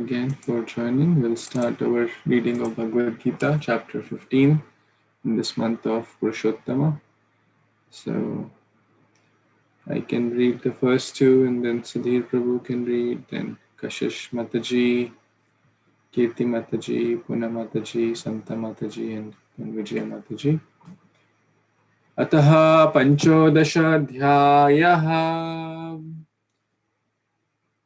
again for joining. We'll start our reading of Bhagavad Gita, chapter 15, in this month of Purushottama. So I can read the first two, and then Sudhir Prabhu can read, then Kashish Mataji, Kirti Mataji, Puna Mataji, Santa Mataji, and then Vijaya Mataji. Ataha Panchodasha Dhyayah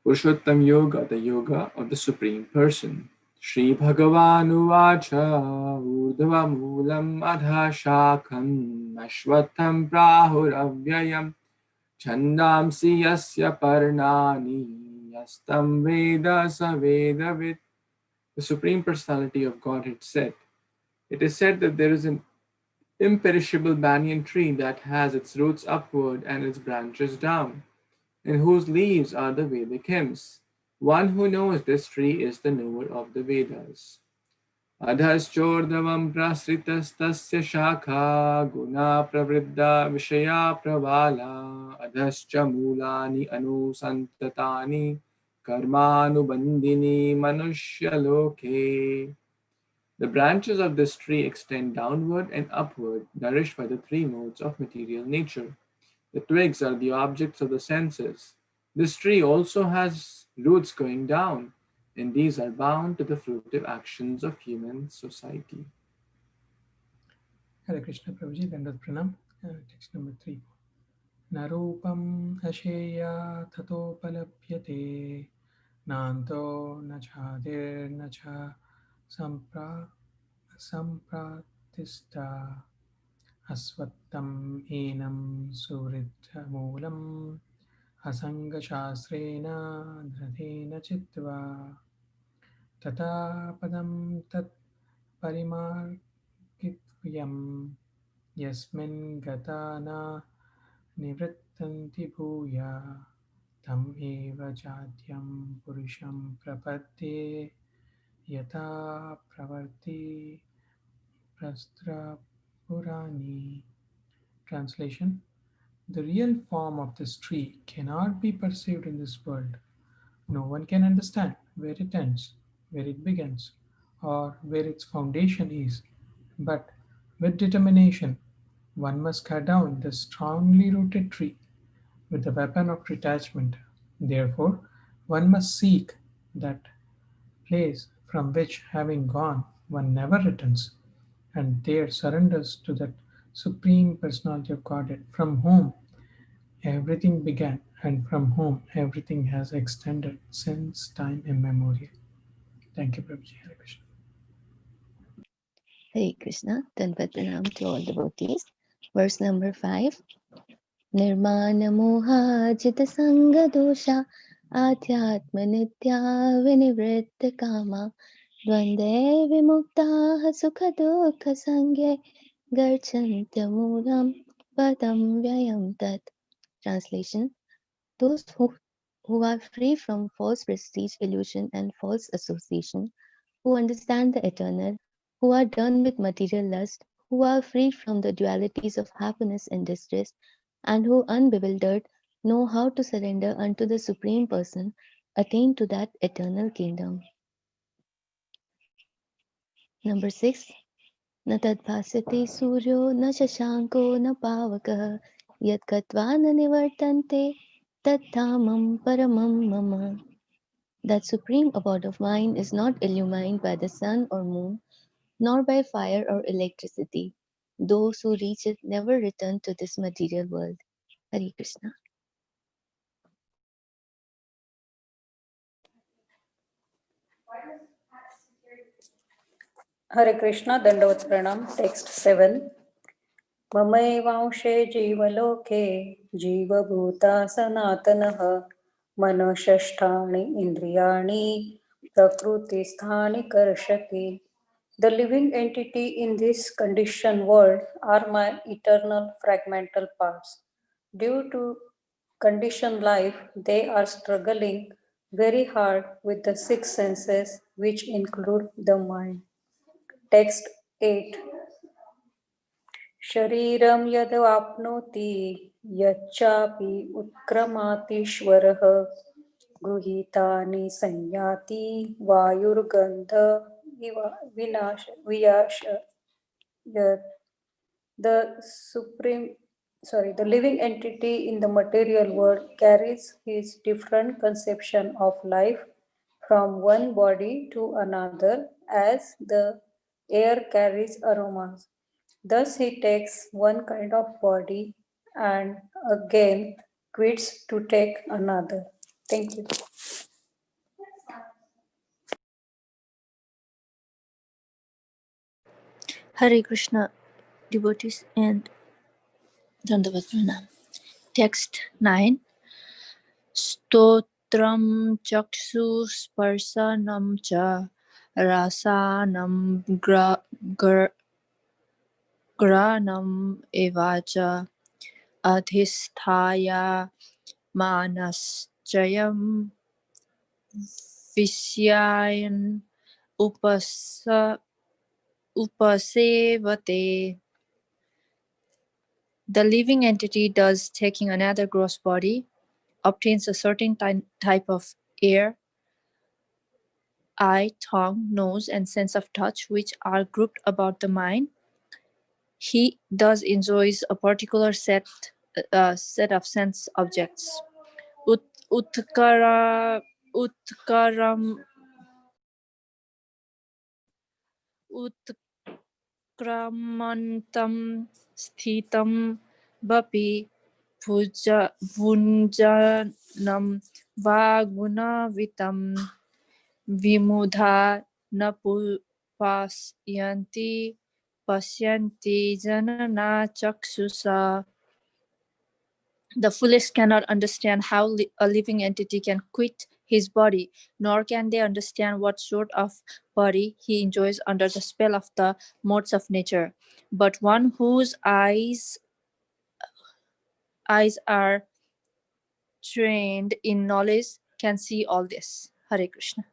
Purushottam Yoga, the Yoga of the Supreme Person. Shri Bhagavan Uvacha Urdhva Moolam Adha Shakham Ashvatham Prahuravyayam Chandamsi Yasya Parnani Yastam Veda Savedavid. The Supreme Personality of Godhead said, it is said that there is an imperishable banyan tree that has its roots upward and its branches down, and whose leaves are the Vedic hymns. One who knows this tree is the knower of the Vedas. Adhaschordavam prasritas tasya shakha guna pravriddha vishaya pravala adhascha mulani anusantatani karmanubandini manushya loke. The branches of this tree extend downward and upward, nourished by the three modes of material nature. The twigs are the objects of the senses. This tree also has roots going down, and these are bound to the fruitive actions of human society. Hare Krishna Prabhuji, Dandat Pranam. Text number 3. Narupam asheya tato palapyate nanto nachadir nacha sampratista asvattam enam suridha moolam asanga shastrena dhratena chitva tata padam tat parimarkitvayam yasmin gatana nivrittanti bhuya tam eva jatyam purusham prapadye yata pravarti prastra purani. Translation: the real form of this tree cannot be perceived in this world. No one can understand where it ends, where it begins, or where its foundation is. But with determination, one must cut down the strongly rooted tree with the weapon of detachment. Therefore, one must seek that place from which, having gone, one never returns, and there surrenders to that Supreme Personality of Godhead, from whom everything began and from whom everything has extended since time immemorial. Thank you, Prabhuji. Hare Krishna. Hare Krishna. Dandavat pranam to all devotees. Verse number 5. Nirmana moha jita sanga dosha adhyatma nitya vinivritta kama dvande vimuktaha sukha dukha sangye garchantya moolam padam vyayam tat. Translation: those who are free from false prestige, illusion, and false association, who understand the eternal, who are done with material lust, who are freed from the dualities of happiness and distress, and who, unbewildered, know how to surrender unto the Supreme Person, attain to that eternal kingdom. Number 6. Na tadbhasyate suryo na shashanko na pavakah yat katva na nivartante tat dhamam paramam mama. That supreme abode of mine is not illumined by the sun or moon, nor by fire or electricity. Those who reach it never return to this material world. Hare Krishna. Hare Krishna, Dandavat Pranam, text 7. Mamaivanshe jivaloke jivabhuta sanatanaha manoshasthani indriyani prakriti sthani karshati. The living entity in this conditioned world are my eternal fragmental parts. Due to conditioned life, they are struggling very hard with the six senses, which include the mind. Text 8. Shariram yadavapnoti yacchapi utkramatīśvaraha गृहीतानि संयाति वायुर्गन्ध विनाश वियाश the living entity in the material world carries his different conception of life from one body to another as the air carries aromas. Thus he takes one kind of body and again quits to take another. Thank you. Hare Krishna, devotees and Dandavat Pranam. Text 9. Stotram chakshu sparsanam cha rasanam granam evacha adhisthaya manaschayam visyayan upasevate. The living entity, thus taking another gross body, obtains a certain type of air, eye, tongue, nose, and sense of touch, which are grouped about the mind. He thus enjoys a particular set of sense objects. Utkaram utkramantam sthitam vapi bhunjanam vagunavitam vimudha napasyanti pasyanti janana chaksusa. The foolish cannot understand how a living entity can quit his body, nor can they understand what sort of body he enjoys under the spell of the modes of nature. But one whose eyes are trained in knowledge can see all this. Hare Krishna.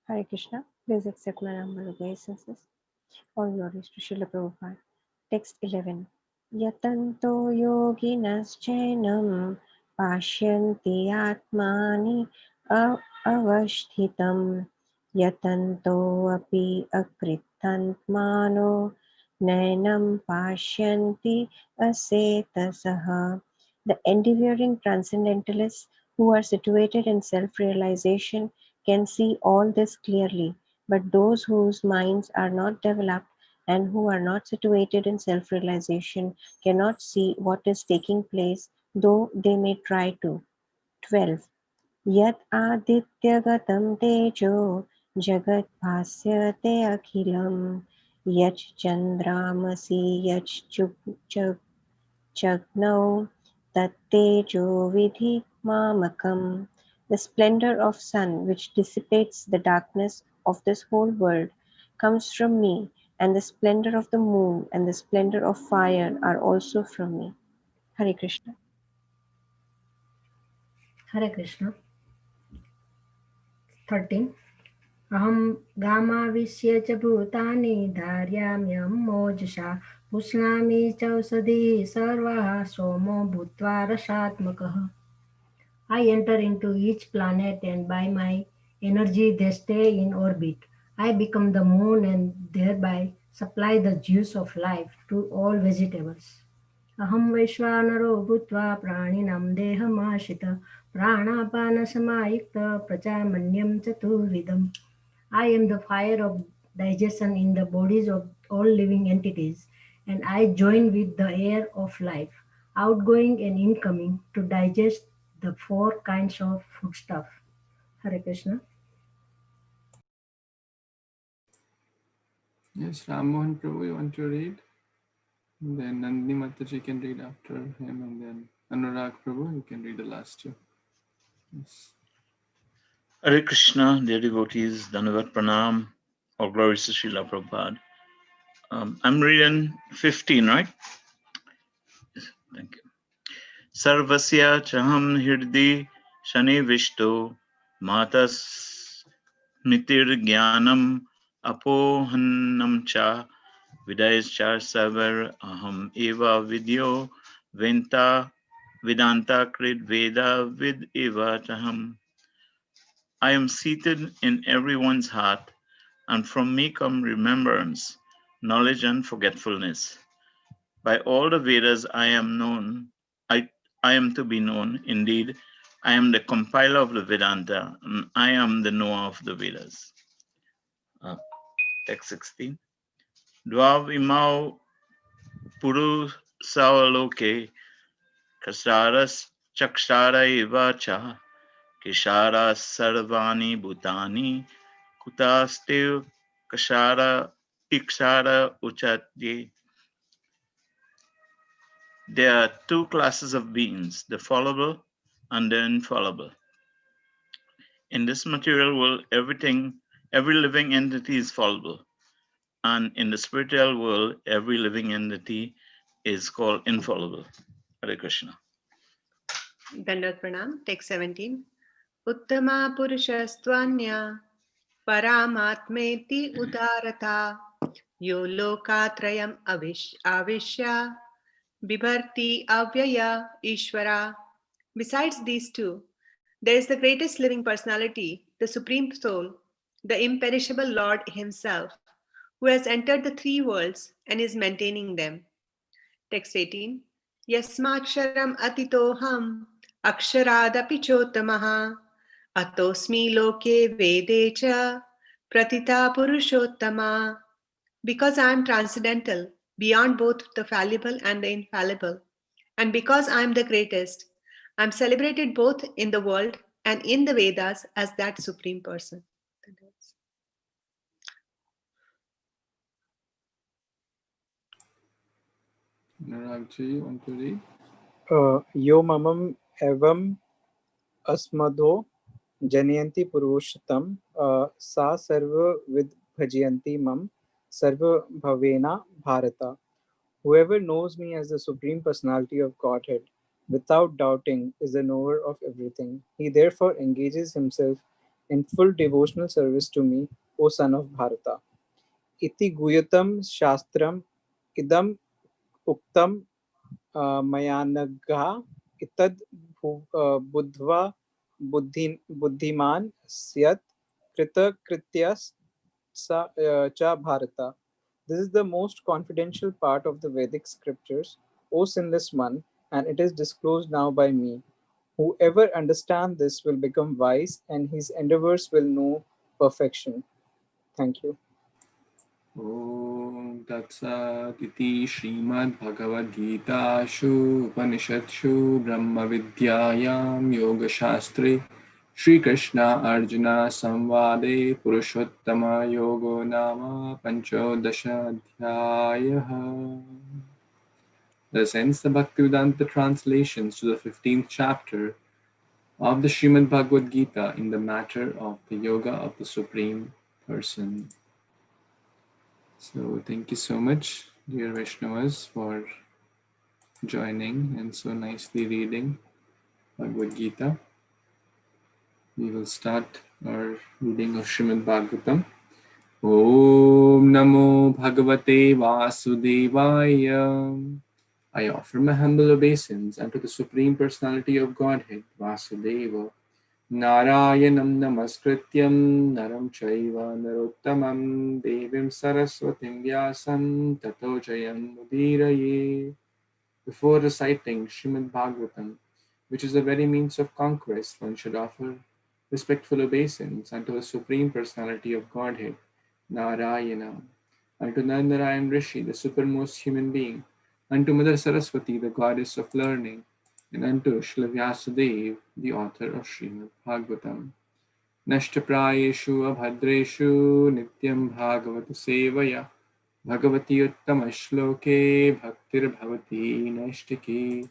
Hare Krishna. Please accept my humble obeisances. All glories to Srila Prabhupada. Text 11. Yatanto yoginaschainam pashyanti atmani avashtitam yatanto api akritantmano nainam pashyanti asetasaha. The endeavoring transcendentalists who are situated in self-realization can see all this clearly, but those whose minds are not developed and who are not situated in self-realization cannot see what is taking place, though they may try to. 12. Yat adityagatam tejo jagat bhasyate akhilam yach chandramasi yach Chagnau Tattejo Vidhi Mamakam. The splendor of sun which dissipates the darkness of this whole world comes from me, and the splendor of the moon and the splendor of fire are also from me. Hare Krishna. Hare Krishna. 13. Aham gamavisya cha bhutani dharyamyam mojasha pushnami chausadhi sarvaha somo bhutva rasatmakah. I enter into each planet and by my energy they stay in orbit. I become the moon and thereby supply the juice of life to all vegetables. Aham Vaishvanaro Bhutva Praninam Dehamashita Pranapana Samayukta Prachamanyam Chaturvidam. I am the fire of digestion in the bodies of all living entities, and I join with the air of life, outgoing and incoming, to digest the four kinds of foodstuff. Hare Krishna. Yes, Ram Mohan Prabhu, you want to read? And then Nandini Mataji can read after him, and then Anurag Prabhu, you can read the last two. Yes. Hare Krishna, dear devotees, Dandavat Pranam, all glories to Srila Prabhupada. I'm reading 15, right? Thank you. Sarvasya chaham hirdi shani vishto matas nitir jnanam apohannam cha vidayas char savar aham eva vidyo Venta Vedanta Krit Veda Vid Eva Taham. I am seated in everyone's heart, and from me come remembrance, knowledge, and forgetfulness. By all the Vedas I am known, I am to be known. Indeed, I am the compiler of the Vedanta, and I am the knower of the Vedas. Text 16. Dvav imau puru savaloke kasaras chakshara ivacha kishara sarvani bhutani kutastiv kashara ikshara uchatye. There are two classes of beings, the fallible and the infallible. In this material world, every living entity is fallible. And in the spiritual world, every living entity is called infallible. Hare Krishna. Dandat Pranam, text 17. Uttama Purushastvanya Paramatmeti Udarata Yo Lokatrayam Avishya Bibharti Avyaya Ishvara. Besides these two, there is the greatest living personality, the Supreme Soul, the imperishable Lord Himself, who has entered the three worlds and is maintaining them. Text 18. Yasmaksharam atitoham aksharaadapi chotamaha atosmi loke vedecha pratita purushottama. Because I am transcendental, beyond both the fallible and the infallible, and because I am the greatest, I am celebrated both in the world and in the Vedas as that Supreme Person. Naragji, you want to read? Yo mamam evam asmadho Janayanti Purushottam Sa Sarva Vid Bhajayanti Mam Sarva Bhavena Bharata. Whoever knows me as the Supreme Personality of Godhead without doubting is the knower of everything. He therefore engages himself in full devotional service to me, O son of Bharata. Iti Guyatam Shastram Idam Uktam Mayanagha Itad Buddhva Buddhiman Syat Krita Krityas Cha Bharata. This is the most confidential part of the Vedic scriptures, O sinless one, and it is disclosed now by me. Whoever understands this will become wise, and his endeavors will know perfection. Thank you. Om Tatsat iti Śrīmad-Bhagavad-Gītāshu Upanishadsu Brahma-Vidyāyam Yoga-Shastre Shri Krishna Arjuna Samvade Purushottama Yogo Nama Panchodasha Adhyayaha. Thus ends the Bhaktivedanta translations to the 15th chapter of the Srimad Bhagavad Gita in the matter of the Yoga of the Supreme Person. So thank you so much, dear Vaishnavas, for joining and so nicely reading Bhagavad Gita. We will start our reading of Srimad Bhagvatam. Om Namo Bhagavate Vasudevaya. I offer my humble obeisance unto the Supreme Personality of Godhead, Vasudeva. Narayanam namaskrityam naram chaiva narottamam devim saraswatim vyasam tato jayam mudiraye. Before reciting Srimad Bhagvatam, which is the very means of conquest, one should offer respectful obeisance unto the Supreme Personality of Godhead, Narayana, unto Narayan Rishi, the supermost human being, unto Mother Saraswati, the goddess of learning, and unto Srila Vyasadeva, the author of Śrīmad-Bhāgavatam. Nashtaprayeshu abhadreshu nityam bhagavata sevaya bhagavati uttama shloke bhaktir bhavati nashtaki.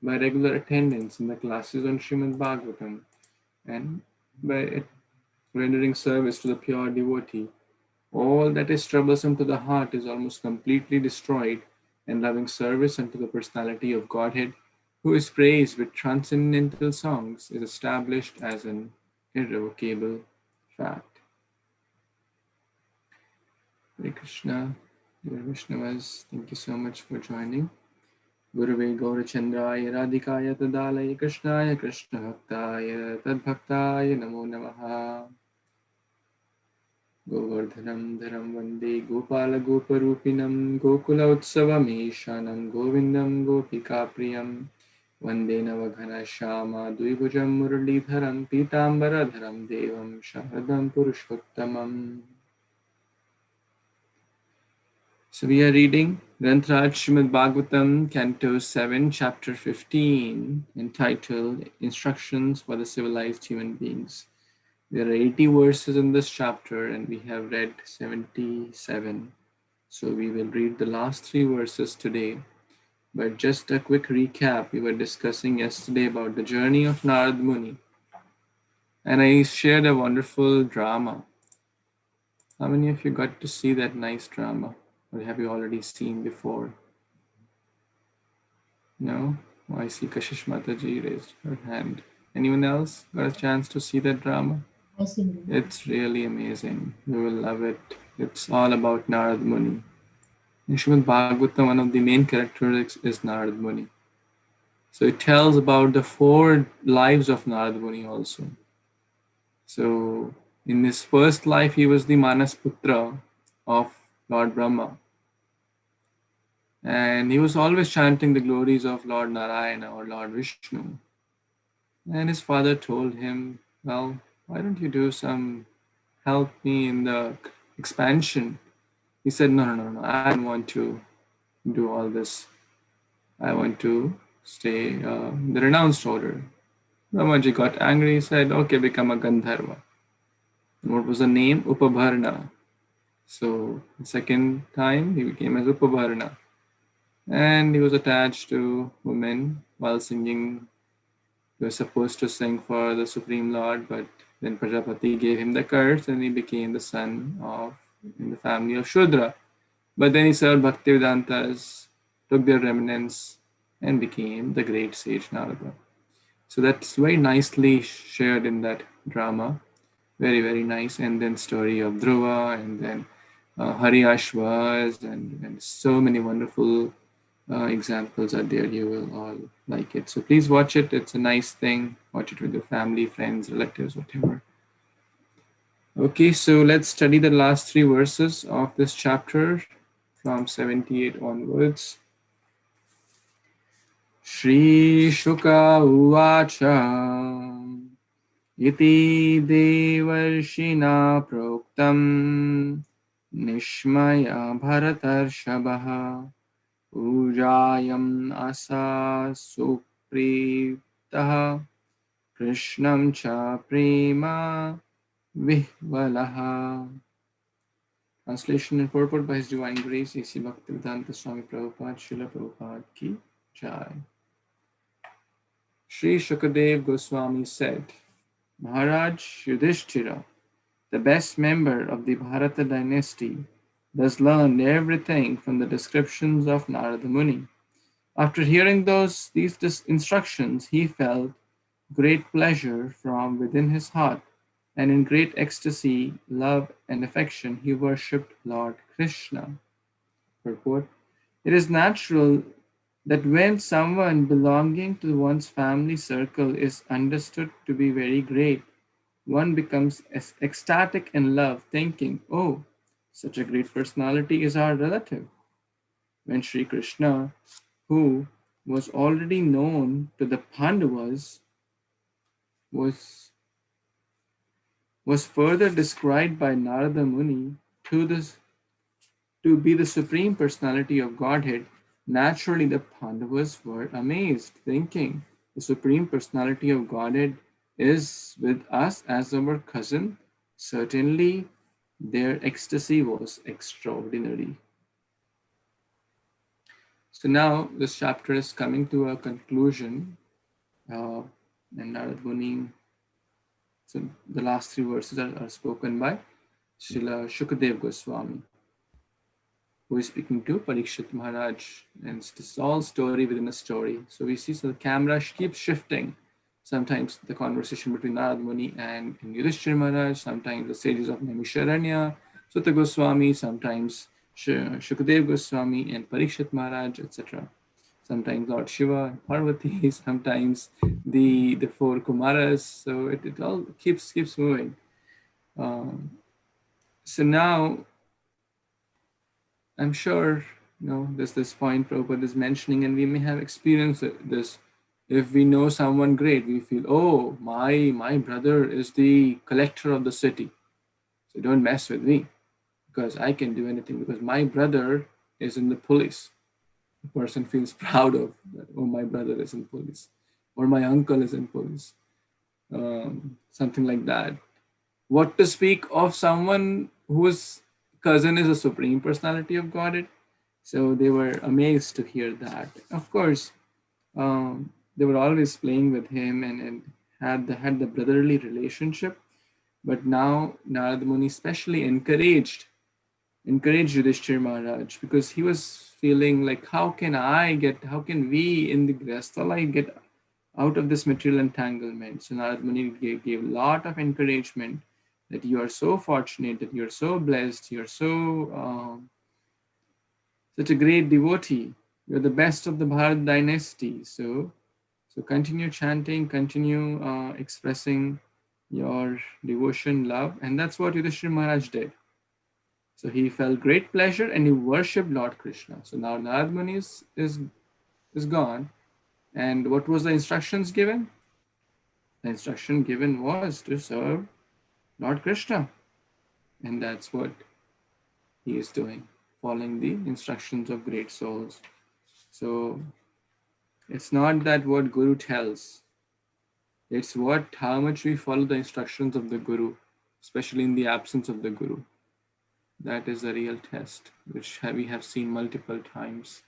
By regular attendance in the classes on Śrīmad-Bhāgavatam and by rendering service to the pure devotee, all that is troublesome to the heart is almost completely destroyed, and loving service unto the personality of Godhead, who is praised with transcendental songs, is established as an irrevocable fact. Hare Krishna, dear Vaishnavas, thank you so much for joining. Gurave Gaurachandraya Radhikaya Tadalaya Krishnaya Krishna Bhaktaya Tadbhaktaya Namo Namaha. Govardhanam Dharam Vande Gopala Goparupinam Gokula Utsavam Ishanam Govindam Gopika Priyam Vande Navaghana Shama Dvibhujam Muralidharam Pitambaradharam Devam Sharadam Purushottamam. So we are reading Granth Śrīmad-Bhāgavatam, Canto 7, Chapter 15, entitled Instructions for the Civilized Human Beings. There are 80 verses in this chapter and we have read 77. So we will read the last 3 verses today. But just a quick recap, we were discussing yesterday about the journey of Narad Muni. And I shared a wonderful drama. How many of you got to see that nice drama? Or have you already seen before? No? Oh, I see Kashish Mataji raised her hand. Anyone else got a chance to see that drama? I see. It's really amazing. You will love it. It's all about Narad Muni. In Śrīmad Bhagvatam, one of the main characters is Narad Muni. So it tells about the 4 lives of Narad Muni also. So in his first life, he was the Manas Putra of Lord Brahma. And he was always chanting the glories of Lord Narayana or Lord Vishnu. And his father told him, well, why don't you do some help me in the expansion? He said, no, I don't want to do all this. I want to stay the renounced order. Brahmaji got angry. He said, okay, become a Gandharva. And what was the name? Upabharna. So the second time he became as Upabharna. And he was attached to women while singing. He was supposed to sing for the Supreme Lord, but then Prajapati gave him the curse and he became the son of in the family of Shudra. But then he served Bhaktivedantas, took their remnants and became the great sage Narada. So that's very nicely shared in that drama. Very, very nice. And then story of Dhruva and then Haryashvas and so many wonderful examples are there. You will all like it. So please watch it. It's a nice thing. Watch it with your family, friends, relatives, whatever. Okay, so let's study the last 3 verses of this chapter from 78 onwards. Shri Shuka Uvacha Iti Devarshina Proktam Nishmaya Bharatarshavaha Ujayam Asa Supritaha Krishnam Cha Prema Vihvalaha. Translation and purport by His Divine Grace A.C. Bhaktivedanta Swami Prabhupada Srila Prabhupada Ki Jai. Sri Shukadev Goswami said, Maharaj Yudhishthira, the best member of the Bharata dynasty, thus learned everything from the descriptions of Narada Muni. After hearing these instructions, he felt great pleasure from within his heart, and in great ecstasy, love, and affection, he worshipped Lord Kṛṣṇa. Purport: it is natural that when someone belonging to one's family circle is understood to be very great, one becomes ecstatic in love, thinking, oh, such a great personality is our relative. When Sri Kṛṣṇa, who was already known to the Pandavas, was further described by Narada Muni to be the Supreme Personality of Godhead, naturally the Pandavas were amazed, thinking, the Supreme Personality of Godhead is with us as our cousin. Certainly, their ecstasy was extraordinary. So now this chapter is coming to a conclusion, and Narada Muni. So the last 3 verses are spoken by Srila Shukadev Goswami, who is speaking to Parikshit Maharaj. And it's this all story within a story. So we see, so the camera keeps shifting. Sometimes the conversation between Narada Muni and Yudhishthira Maharaj, sometimes the sages of Naimisharanya, Sutta Goswami, sometimes Shukadev Goswami and Parikshit Maharaj, etc. sometimes Lord Shiva and Parvati, sometimes the four Kumaras. So it all keeps moving. So now I'm sure there's this point Prabhupada is mentioning, and we may have experienced this. If we know someone great, we feel, oh, my brother is the collector of the city, so don't mess with me because I can do anything because my brother is in the police. The person feels proud of that. Oh, my brother is in police, or my uncle is in police, something like that. What to speak of someone whose cousin is a Supreme Personality of Godhead? So they were amazed to hear that. Of course, they were always playing with him and had the brotherly relationship. But now Narada Muni especially encouraged Yudhishthir Maharaj, because he was feeling like, how can we in the Grihastha life get out of this material entanglement? So Narada Muni gave a lot of encouragement that you are so fortunate, that you're so blessed, you're so such a great devotee. You're the best of the Bharat dynasty. So continue chanting, continue expressing your devotion, love, and that's what Yudhishthira Maharaj did. So he felt great pleasure and he worshipped Lord Krishna. So now Narada Muni is gone. And what was the instructions given? The instruction given was to serve Lord Krishna. And that's what he is doing, following the instructions of great souls. So it's not that what Guru tells, it's how much we follow the instructions of the Guru, especially in the absence of the Guru. That is the real test, which we have seen multiple times.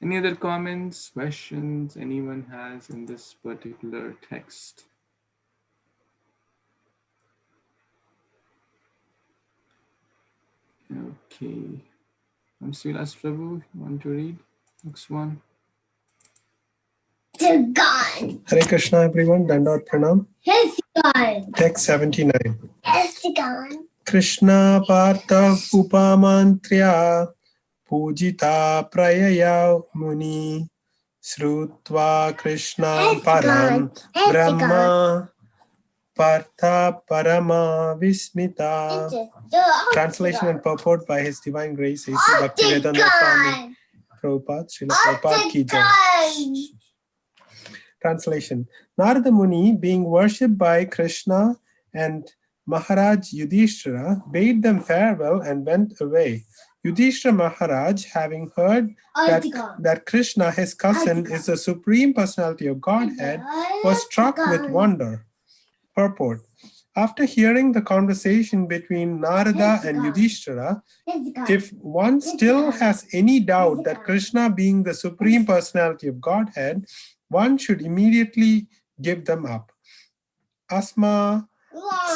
Any other comments, questions anyone has in this particular text? Okay. Srilas Prabhu, you want to read next one? Hare Krishna, everyone. Dandot Pranam. Text 79. Krishna Partha Upamantriya Pujita Prayaya Muni Srutva Krishna Param Brahma Partha Parama Vismita. Translation and purport by His Divine Grace A.C. Bhaktivedanta Swami Prabhupada, Srila Prabhupada Ki Jai. Translation. Narada Muni, being worshipped by Krishna and Maharaj Yudhishthira, bade them farewell and went away. Yudhishthira Maharaj, having heard that Krishna, his cousin, is the Supreme Personality of Godhead, was struck with wonder. Purport. After hearing the conversation between Narada and Yudhishthira, if one still has any doubt that Krishna being the Supreme Personality of Godhead, one should immediately give them up. Asma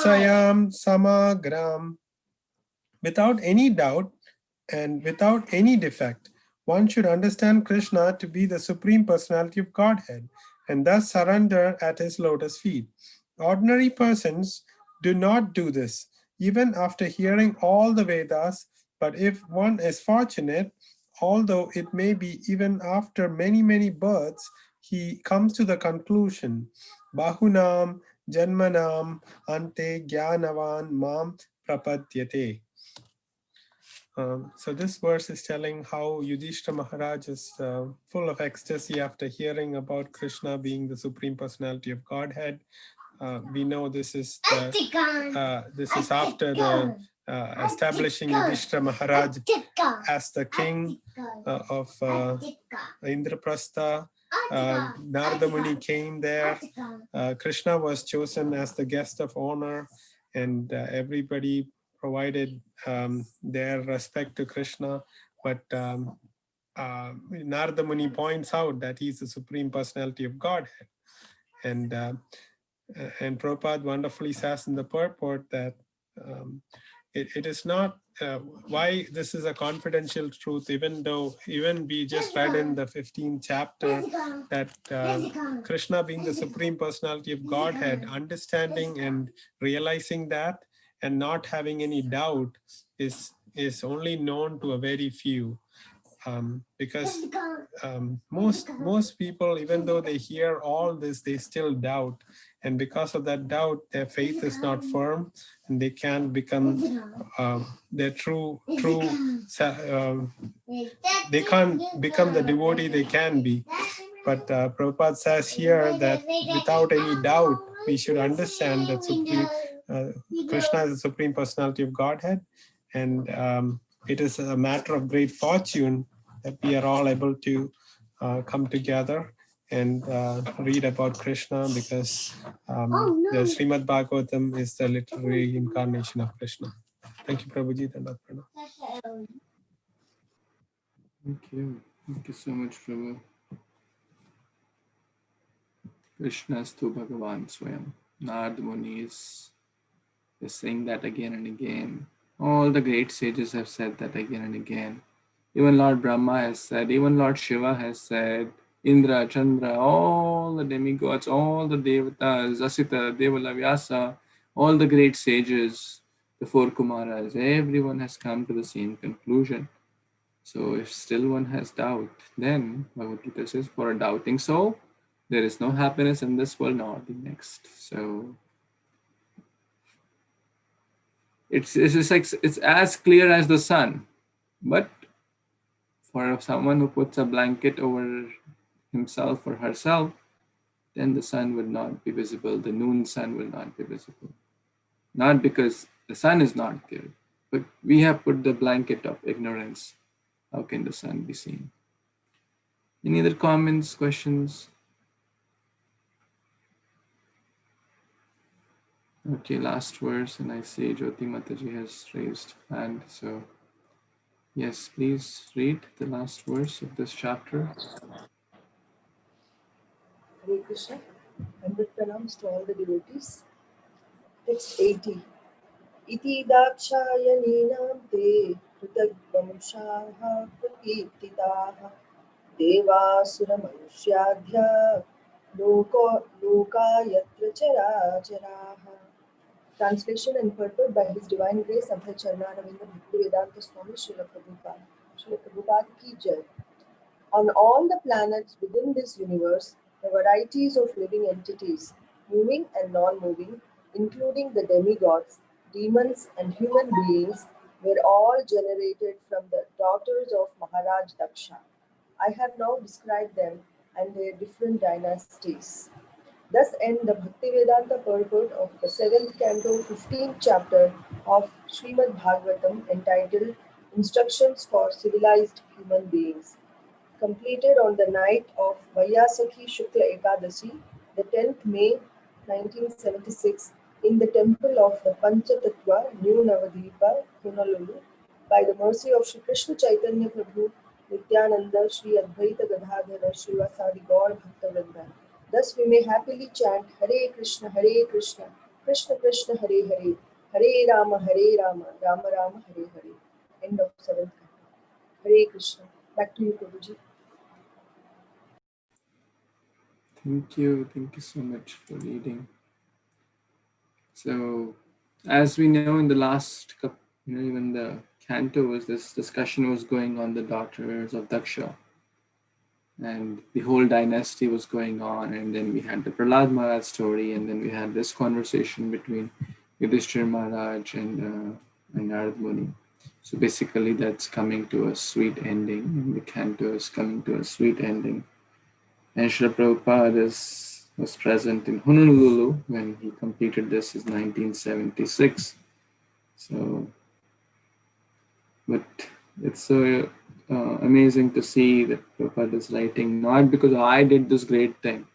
Sayam Samagram. Without any doubt and without any defect, one should understand Krishna to be the Supreme Personality of Godhead and thus surrender at his lotus feet. Ordinary persons do not do this, even after hearing all the Vedas, but if one is fortunate, although it may be even after many, many births, he comes to the conclusion, Bahunam Janmanam Ante Jnanavan Mam Prapadyate. So this verse is telling how Yudhishthira Maharaj is full of ecstasy after hearing about Krishna being the Supreme Personality of Godhead. We know this is after the establishing Yudhishthira Maharaj as the king of Indraprastha. Narada Muni came there. Krishna was chosen as the guest of honor, and everybody provided their respect to Krishna. But Narada Muni points out that he's the Supreme Personality of Godhead. And Prabhupada wonderfully says in the purport that it is not why this is a confidential truth, even we just read in the 15th chapter that Krishna being the Supreme Personality of Godhead, understanding and realizing that and not having any doubt is only known to a very few. because most people, even though they hear all this, they still doubt, and because of that doubt, their faith is not firm, and they can't become their true. They can't become the devotee they can be. But Prabhupada says here that without any doubt, we should understand that Krishna is the Supreme Personality of Godhead, and it is a matter of great fortune that we are all able to come together and read about Krishna, because the Śrīmad-Bhāgavatam is the literary incarnation of Krishna. Thank you, Prabhuji. Thank you. Thank you so much, Prabhu. Krishnastu Bhagavan Swayam. Narad Muni is saying that again and again. All the great sages have said that again and again. Even Lord Brahma has said, even Lord Shiva has said, Indra, Chandra, all the demigods, all the devatas, Asita, Devala, Vyasa, all the great sages, the four Kumaras, everyone has come to the same conclusion. So if still one has doubt, then Bhagavad Gita says, for a doubting soul, there is no happiness in this world nor the next. So it's as clear as the sun, but for someone who puts a blanket over himself or herself, then the sun would not be visible, the noon sun will not be visible. Not because the sun is not there, but we have put the blanket of ignorance. How can the sun be seen? Any other comments, questions? Okay, last verse, and I see Jyoti Mataji has raised hand. So, yes, please read the last verse of this chapter. Hare Krishna. 100 pranams to all the devotees. Text 80. Iti dakshayanenam te kritagvamshaha prakirtitaha devasura manushyaadhya lokayatra characharaha. Translation and purport by His Divine Grace Abhay Charnaravinda Bhaktivedanta Swami Srila Prabhupada. Srila Prabhupada ki jai. On all the planets within this universe, the varieties of living entities, moving and non-moving, including the demigods, demons and human beings, were all generated from the daughters of Maharaj Daksha. I have now described them and their different dynasties. Thus end the Bhaktivedanta purport of the 7th canto, 15th chapter of Śrīmad-Bhāgavatam, entitled Instructions for Civilized Human Beings, completed on the night of Vaiyasakhi Shukla Ekadasi, the 10th May 1976, in the temple of the Panchatattva, New Navadvipa, Honolulu, by the mercy of Shri Krishna Chaitanya Prabhu, Nityananda, Shri Advaita Gadadhara, Srivasadi Gaur Bhaktavrinda. Thus we may happily chant Hare Krishna, Krishna Krishna, Hare Hare, Hare Rama, Rama Rama, Hare Hare. End of 7th canto. Hare Krishna. Back to you, Prabhuji. Thank you so much for reading. So, as we know, in the last, even the canto, this discussion was going on the daughters of Daksha, and the whole dynasty was going on, and then we had the Prahlad Maharaj story, and then we had this conversation between Yudhishthira Maharaj and Narad Muni. So basically, that's coming to a sweet ending, and the canto is coming to a sweet ending. And Srila Prabhupada was present in Honolulu when he completed this in 1976. So, but it's so amazing to see that Prabhupada is writing, not because I did this great thing.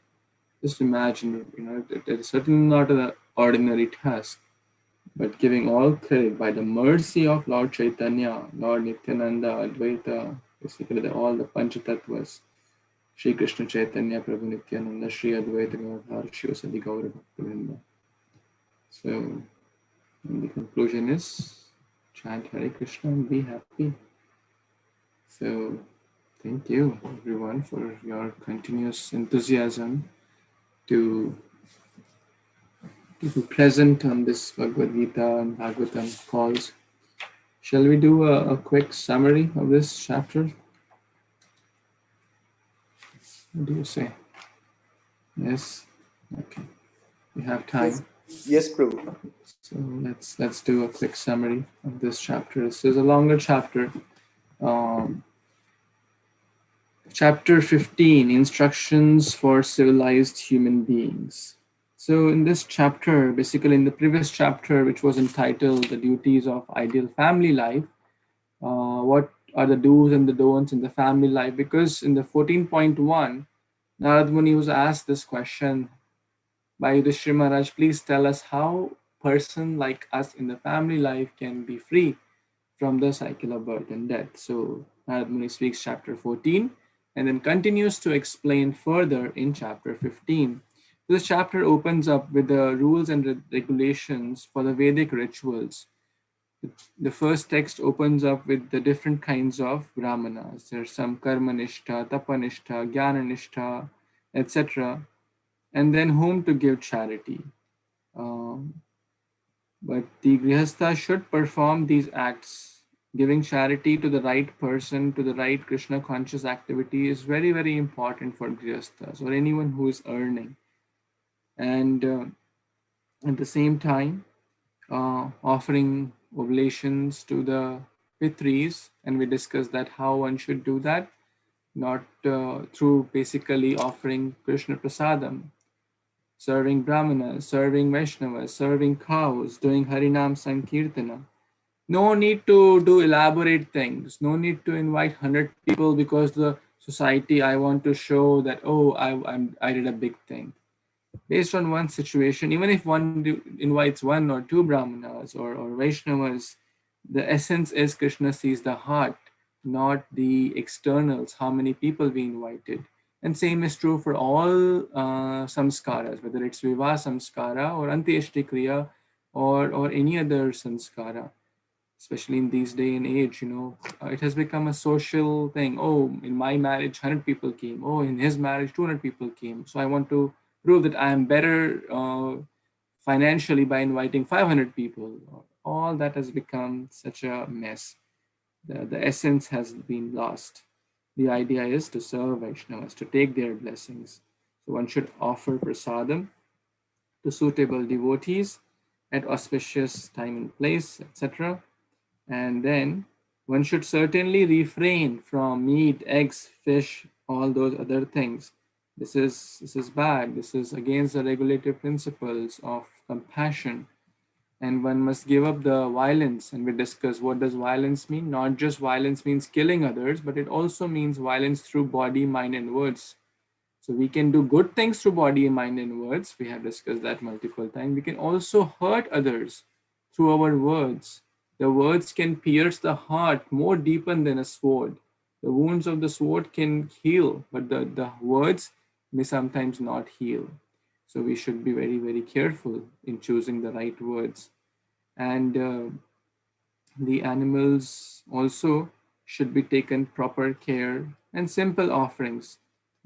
Just imagine, it is certainly not an ordinary task, but giving all credit by the mercy of Lord Chaitanya, Lord Nityananda, Advaita, basically all the Panchatattvas, Shri Krishna Chaitanya, Prabhu Nityananda, Shri Advaita Gadadhara, Srivasadi Gaur Bhaktivinoda. So, and the conclusion is, chant Hare Krishna and be happy. So, thank you everyone for your continuous enthusiasm to be present on this Bhagavad Gita and Bhagavatam calls. Shall we do a quick summary of this chapter? What do you say? Yes? Okay. We have time. Yes, Prabhu. So let's do a quick summary of this chapter. This is a longer chapter. Chapter 15, Instructions for Civilized Human Beings. So in this chapter, basically in the previous chapter, which was entitled The Duties of Ideal Family Life, what are the do's and the don'ts in the family life? Because in the 14.1, Narad Muni was asked this question by Yudhishthira Maharaj, please tell us how person like us in the family life can be free from the cycle of birth and death. So Narad Muni speaks chapter 14 and then continues to explain further in chapter 15. This chapter opens up with the rules and regulations for the Vedic rituals. The first text opens up with the different kinds of brahmanas. There's some karmanishta, tapanishta, jnananishta, etc. And then whom to give charity. But the grihastha should perform these acts. Giving charity to the right person, to the right Krishna conscious activity is very, very important for grihasthas or anyone who is earning. And at the same time, offering oblations to the pitris, and we discussed that how one should do that, not through basically offering Krishna prasadam, serving brahmanas, serving Vaishnavas, serving cows, doing Harinam Sankirtana. No need to do elaborate things. No need to invite 100 people because the society, I want to show that, oh, I did a big thing. Based on one situation, even if one invites one or two brahmanas or Vaishnavas, the essence is Krishna sees the heart, not the externals, how many people we invited. And same is true for all samskaras, whether it's Vivaha samskara or Antyeshti kriya or any other samskara. Especially in these day and age, it has become a social thing. Oh, in my marriage, 100 people came. Oh, in his marriage, 200 people came. So I want to prove that I am better financially by inviting 500 people. All that has become such a mess. The essence has been lost. The idea is to serve Vaishnavas, to take their blessings. So one should offer prasadam to suitable devotees at auspicious time and place, etc. And then one should certainly refrain from meat, eggs, fish, all those other things. This is bad. This is against the regulative principles of compassion. And one must give up the violence. And we discuss what does violence mean. Not just violence means killing others, but it also means violence through body, mind, and words. So we can do good things through body, mind, and words. We have discussed that multiple times. We can also hurt others through our words. The words can pierce the heart more deeper than a sword. The wounds of the sword can heal, but the words may sometimes not heal. So we should be very, very careful in choosing the right words. And the animals also should be taken proper care and simple offerings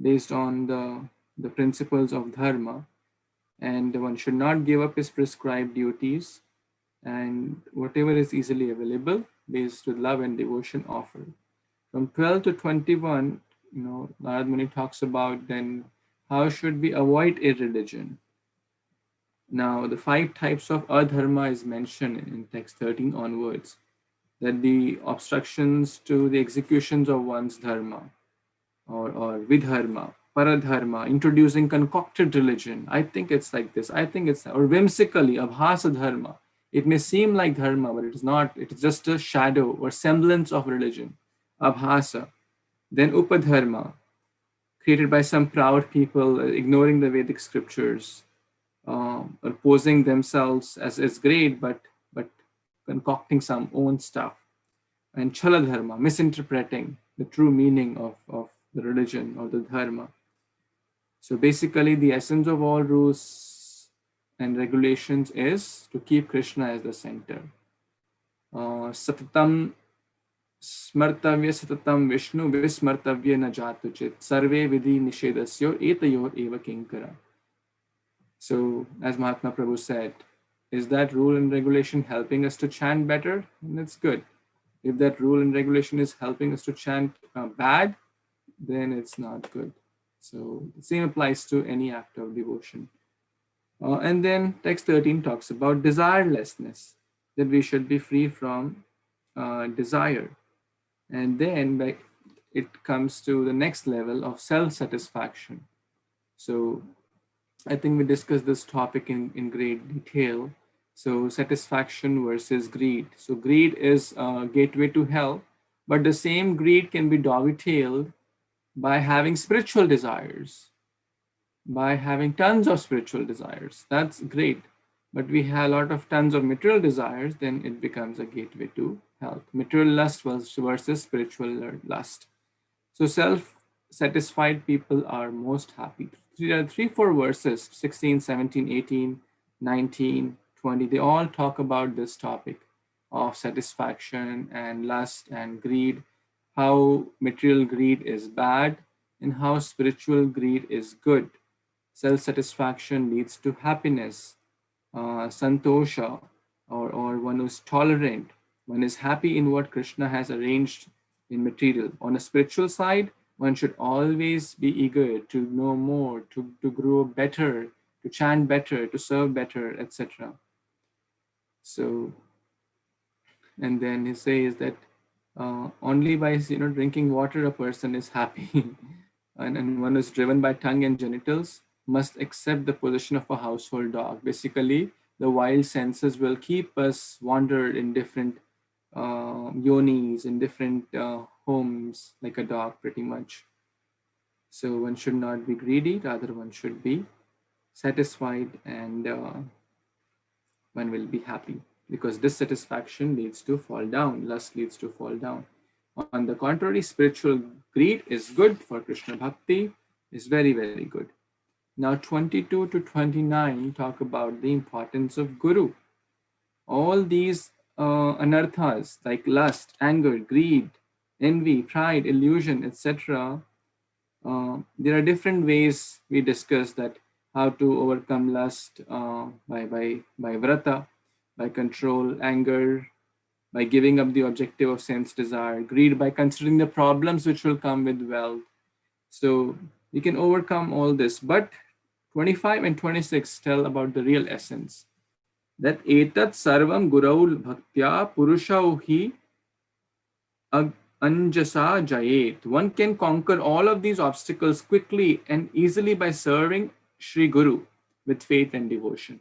based on the principles of dharma. And one should not give up his prescribed duties, and whatever is easily available based with love and devotion offered. From 12 to 21, Narad Muni talks about then how should we avoid irreligion. Now, the 5 types of adharma is mentioned in text 13 onwards, that the obstructions to the executions of one's dharma or vidharma, paradharma, introducing concocted religion. I think it's like this. I think it's, or whimsically, abhasa dharma. It may seem like dharma, but it is not. It is just a shadow or semblance of religion, abhasa. Then upadharma, created by some proud people, ignoring the Vedic scriptures, or posing themselves as great, but concocting some own stuff. And chala dharma, misinterpreting the true meaning of the religion or the dharma. So basically, the essence of all rules and regulations is to keep Krishna as the center. Satatam smartavya satatam Vishnu vismartavya na jatuchit sarve vidhi nishedasyo etayor eva kinkara. So as Mahatma Prabhu said, is that rule and regulation helping us to chant better? And that's good. If that rule and regulation is helping us to chant bad, then it's not good. So the same applies to any act of devotion. And then text 13 talks about desirelessness, that we should be free from desire. And then it comes to the next level of self-satisfaction. So I think we discussed this topic in great detail. So satisfaction versus greed. So greed is a gateway to hell, but the same greed can be dovetailed by having spiritual desires, by having tons of spiritual desires. That's great. But we have a lot of tons of material desires, then it becomes a gateway to health. Material lust versus spiritual lust. So self-satisfied people are most happy. There are 3-4 verses, 16, 17, 18, 19, 20. They all talk about this topic of satisfaction and lust and greed, how material greed is bad and how spiritual greed is good. Self-satisfaction leads to happiness, santosha, or one who's tolerant. One is happy in what Krishna has arranged in material. On a spiritual side, one should always be eager to know more, to grow better, to chant better, to serve better, etc. So, and then he says that only by drinking water a person is happy, and one is driven by tongue and genitals must accept the position of a household dog. Basically, the wild senses will keep us wandered in different yonis, in different homes, like a dog, pretty much. So one should not be greedy, rather one should be satisfied, and one will be happy, because dissatisfaction leads to fall down, lust leads to fall down. On the contrary, spiritual greed is good for Krishna Bhakti, is very, very good. Now 22 to 29 talk about the importance of Guru. All these anarthas like lust, anger, greed, envy, pride, illusion, etc. There are different ways we discuss that how to overcome lust by vrata, by control, anger, by giving up the objective of sense desire, greed by considering the problems which will come with wealth. So we can overcome all this, but 25 and 26 tell about the real essence. That etat sarvam guraul bhaktya purushau hi anjasa jayet. One can conquer all of these obstacles quickly and easily by serving Sri Guru with faith and devotion.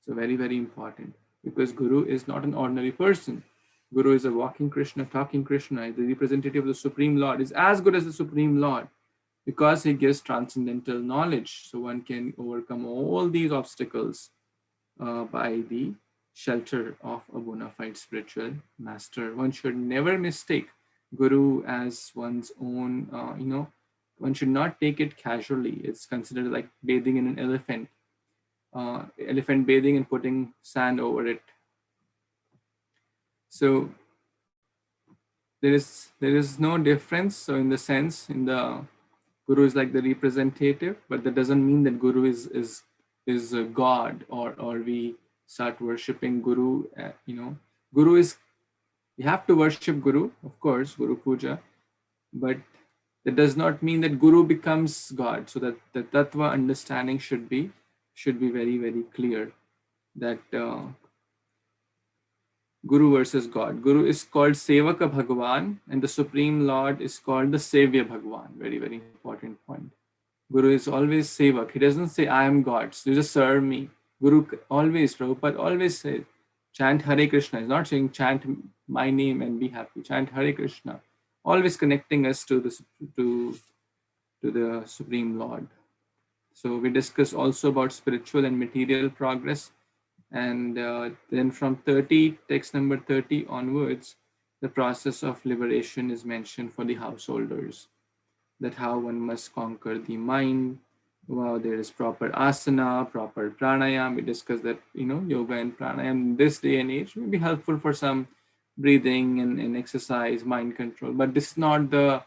So very, very important, because Guru is not an ordinary person. Guru is a walking Krishna, talking Krishna, the representative of the Supreme Lord, is as good as the Supreme Lord because he gives transcendental knowledge. So one can overcome all these obstacles by the shelter of a bona fide spiritual master. One should never mistake Guru as one's own, one should not take it casually. It's considered like bathing in an elephant. Elephant bathing and putting sand over it. So there is no difference. So in the sense, in the Guru is like the representative, but that doesn't mean that Guru is a God, or we start worshipping Guru. Guru is, you have to worship Guru, of course, Guru Puja, but that does not mean that Guru becomes God. So that the Tattva understanding should be very, very clear, that Guru versus God. Guru is called Sevaka Bhagavan and the Supreme Lord is called the Sevya Bhagavan. Very, very important point. Guru is always Sevak. He doesn't say, I am God, so you just serve me. Guru always, Prabhupada always says, chant Hare Krishna. He's not saying chant my name and be happy. Chant Hare Krishna. Always connecting us to the Supreme Lord. So we discuss also about spiritual and material progress. And then from 30, text number 30 onwards, the process of liberation is mentioned for the householders. That how one must conquer the mind. Wow, there is proper asana, proper pranayam. We discussed that, yoga and pranayam in this day and age may be helpful for some breathing and exercise, mind control. But this is not the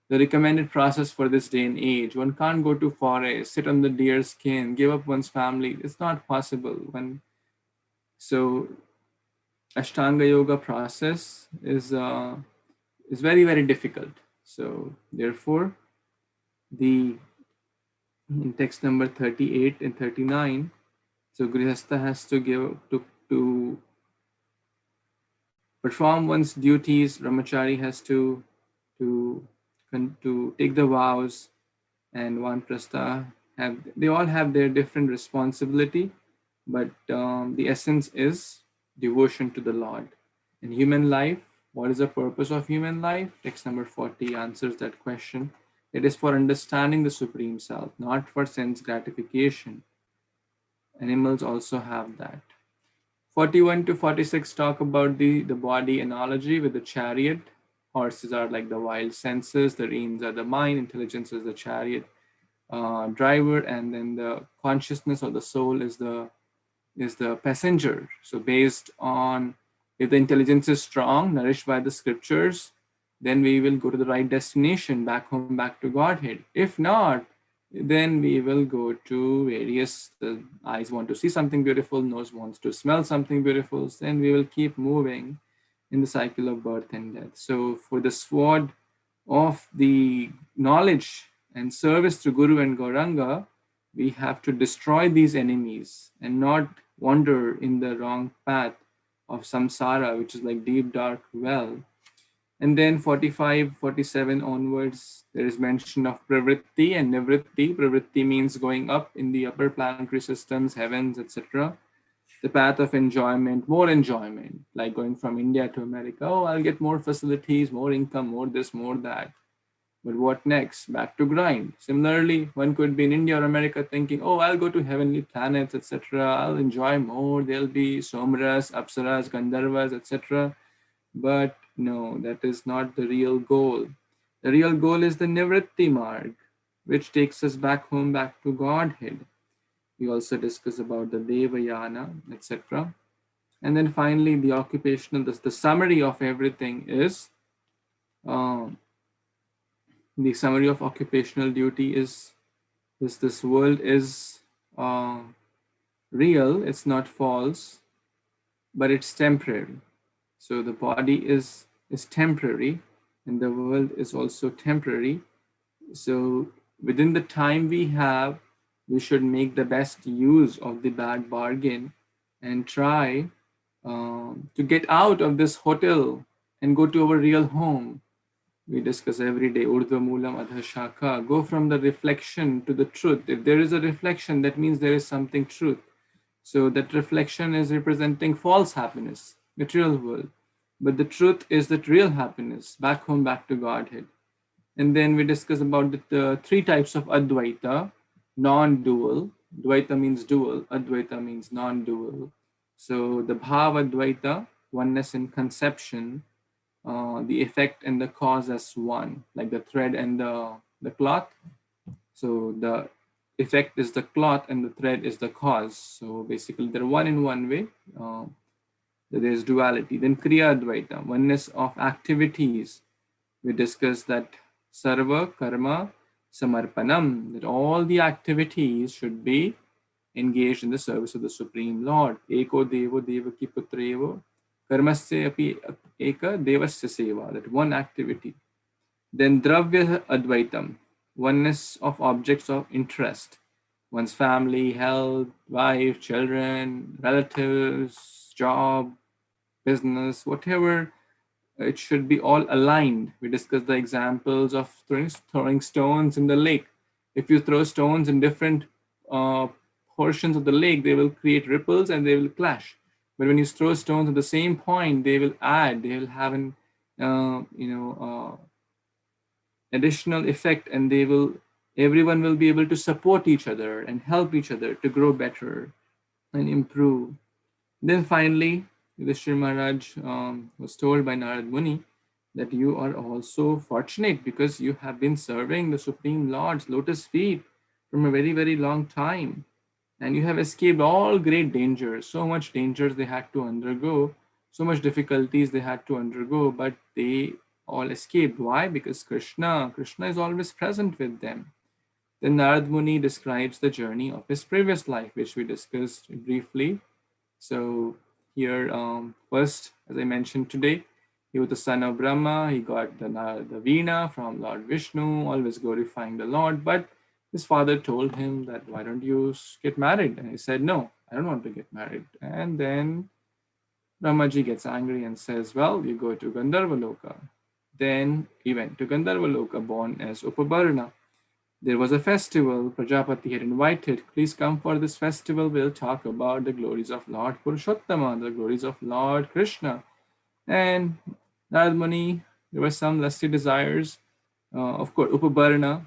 recommended process for this day and age. One can't go to forest, sit on the deer skin, give up one's family. It's not possible. So Ashtanga Yoga process is very, very difficult. So therefore, the in text number 38 and 39. So Grihastha has to to perform one's duties. Brahmachari has to take the vows, and Vanprastha they all have their different responsibility, but the essence is devotion to the Lord. In human life, what is the purpose of human life? Text number 40 answers that question. It is for understanding the Supreme Self, not for sense gratification. Animals also have that. 41 to 46 talk about the body analogy with the chariot. Horses are like the wild senses, the reins are the mind, intelligence is the chariot driver, and then the consciousness or the soul is the passenger. So based on, if the intelligence is strong, nourished by the scriptures, then we will go to the right destination, back home, back to Godhead. If not, then we will go to various, the eyes want to see something beautiful, nose wants to smell something beautiful, then we will keep moving in the cycle of birth and death. So for the sword of the knowledge and service to Guru and Gauranga, we have to destroy these enemies and not wander in the wrong path of samsara, which is like deep dark well. And then 45, 47 onwards, there is mention of pravritti and nivritti. Pravritti means going up in the upper planetary systems, heavens, etc. The path of enjoyment, more enjoyment, like going from India to America. Oh, I'll get more facilities, more income, more this, more that. But what next? Back to grind. Similarly, one could be in India or America thinking, oh, I'll go to heavenly planets, etc. I'll enjoy more. There'll be Somras, Apsaras, Gandharvas, etc. But no, that is not the real goal. The real goal is the Nivritti Marg, which takes us back home, back to Godhead. We also discuss about the Devayana, etc. And then finally, the occupational, the summary of everything is, the summary of occupational duty is this world is real, it's not false, but it's temporary. So the body is temporary, and the world is also temporary. So within the time we have, we should make the best use of the bad bargain and try to get out of this hotel and go to our real home. We discuss every day, Urdhva Moolam Adha Shakha. Go from the reflection to the truth. If there is a reflection, that means there is something truth. So that reflection is representing false happiness, material world. But the truth is that real happiness, back home, back to Godhead. And then we discuss about the three types of Advaita, non-dual. Dvaita means dual, Advaita means non-dual. So the Bhava Advaita, oneness in conception, the effect and the cause as one, like the thread and the cloth. So the effect is the cloth and the thread is the cause. So basically they're one in one way. There's duality. Then Kriya Advaita, oneness of activities. We discussed that Sarva Karma Samarpanam, that all the activities should be engaged in the service of the Supreme Lord. Eko Devo Devaki Putrevo Karmasya api eka devasya seva, that one activity. Then Dravya Advaitam, oneness of objects of interest. One's family, health, wife, children, relatives, job, business, whatever, it should be all aligned. We discussed the examples of throwing stones in the lake. If you throw stones in different portions of the lake, they will create ripples and they will clash. But when you throw stones at the same point, they will have an additional effect, and everyone will be able to support each other and help each other to grow better and improve. Then finally, Yudhishthira Maharaj was told by Narad Muni that you are also fortunate because you have been serving the Supreme Lord's lotus feet from a very, very long time. And you have escaped all great dangers, so much dangers they had to undergo, so much difficulties they had to undergo, but they all escaped. Why? Because Kṛṣṇa is always present with them. Then Narad Muni describes the journey of his previous life, which we discussed briefly. So here, first, as I mentioned today, he was the son of Brahma. He got the Veena from Lord Vishnu, always glorifying the Lord, but his father told him that, why don't you get married? And he said, no, I don't want to get married. And then Brahmaji gets angry and says, well, you go to Gandharva Loka. Then he went to Gandharva Loka, born as Upabarna. There was a festival. Prajapati had invited, please come for this festival. We'll talk about the glories of Lord Purushottama, the glories of Lord Kṛṣṇa. And Narad Muni, there were some lusty desires. Of course, Upabarna.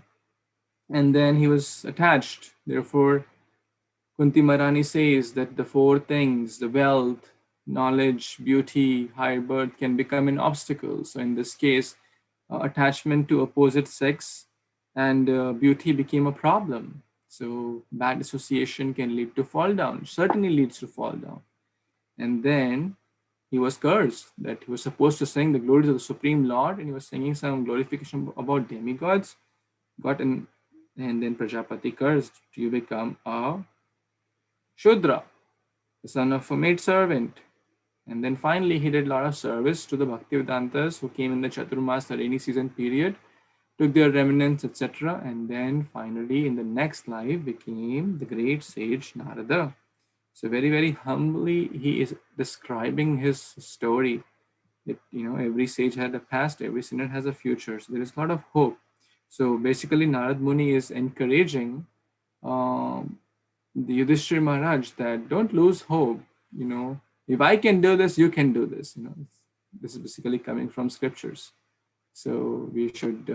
And then he was attached. Therefore, Kunti Maharani says that the four things, the wealth, knowledge, beauty, higher birth, can become an obstacle. So in this case, attachment to opposite sex and beauty became a problem. So bad association can lead to fall down, certainly leads to fall down. And then he was cursed that he was supposed to sing the glories of the Supreme Lord, and he was singing some glorification about demigods. And then Prajapati cursed, you become a Shudra, the son of a maid servant. And then finally he did a lot of service to the Bhaktivedantas who came in the Chaturmas, the rainy season period, took their remnants, etc. And then finally in the next life became the great sage Narada. So very, very humbly he is describing his story. That, every sage had a past, every sinner has a future. So there is a lot of hope. So basically Narad Muni is encouraging the Yudhishthira Maharaj that don't lose hope. If I can do this, you can do this. This is basically coming from scriptures. So we should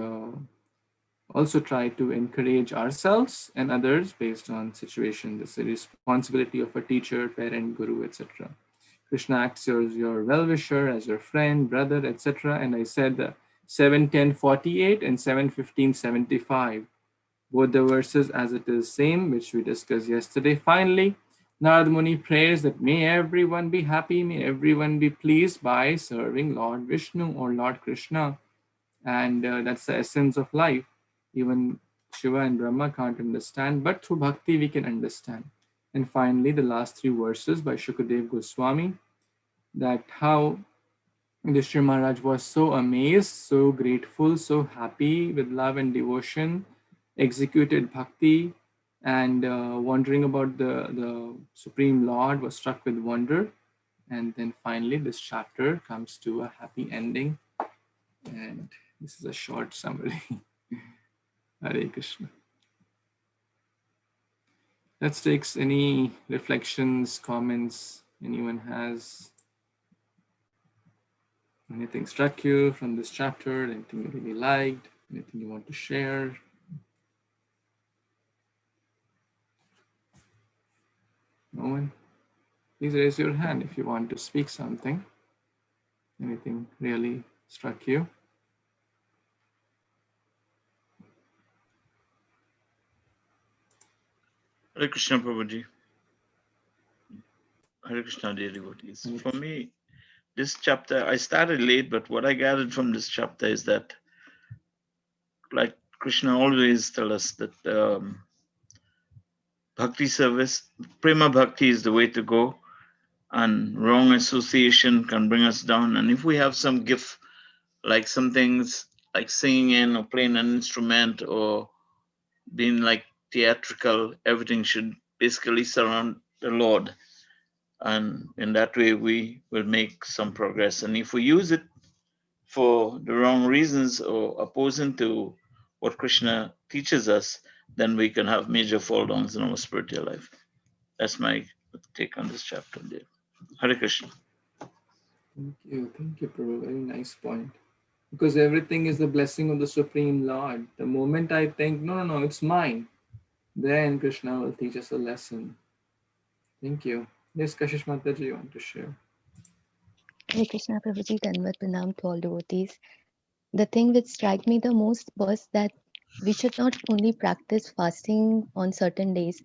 also try to encourage ourselves and others based on situation. This is the responsibility of a teacher, parent, guru, etc. Krishna acts as your well-wisher, as your friend, brother, etc. And I said 7:10:48 and 7:15:75. Both the verses as it is same, which we discussed yesterday. Finally, Narad Muni prays that may everyone be happy, may everyone be pleased by serving Lord Vishnu or Lord Krishna. And that's the essence of life. Even Shiva and Brahma can't understand, but through bhakti we can understand. And finally, the last three verses by Shukadev Goswami, that how Yudhishthira Maharaj was so amazed, so grateful, so happy with love and devotion, executed bhakti, and wondering about the Supreme Lord, was struck with wonder. And then finally this chapter comes to a happy ending. And this is a short summary. Hare Krishna. Let's take any reflections, comments anyone has. Anything struck you from this chapter? Anything you really liked? Anything you want to share? No one? Please raise your hand if you want to speak something. Anything really struck you? Hare Krishna, Prabhuji. Hare Krishna, dear devotees. For me, this chapter, I started late, but what I gathered from this chapter is that, like Krishna always tells us that bhakti service, prema bhakti is the way to go, and wrong association can bring us down. And if we have some gift, like some things like singing or playing an instrument or being like theatrical, everything should basically surround the Lord. And in that way, we will make some progress. And if we use it for the wrong reasons or opposing to what Krishna teaches us, then we can have major fall downs in our spiritual life. That's my take on this chapter there. Hare Krishna. Thank you, Prabhu. Very nice point. Because everything is the blessing of the Supreme Lord. The moment I think, no, it's mine, then Krishna will teach us a lesson. Thank you. Yes, Kashish Mataji, you want to share? Hare Krishna Prabhuji, Danvat Pranam to all devotees. The thing which struck me the most was that we should not only practice fasting on certain days,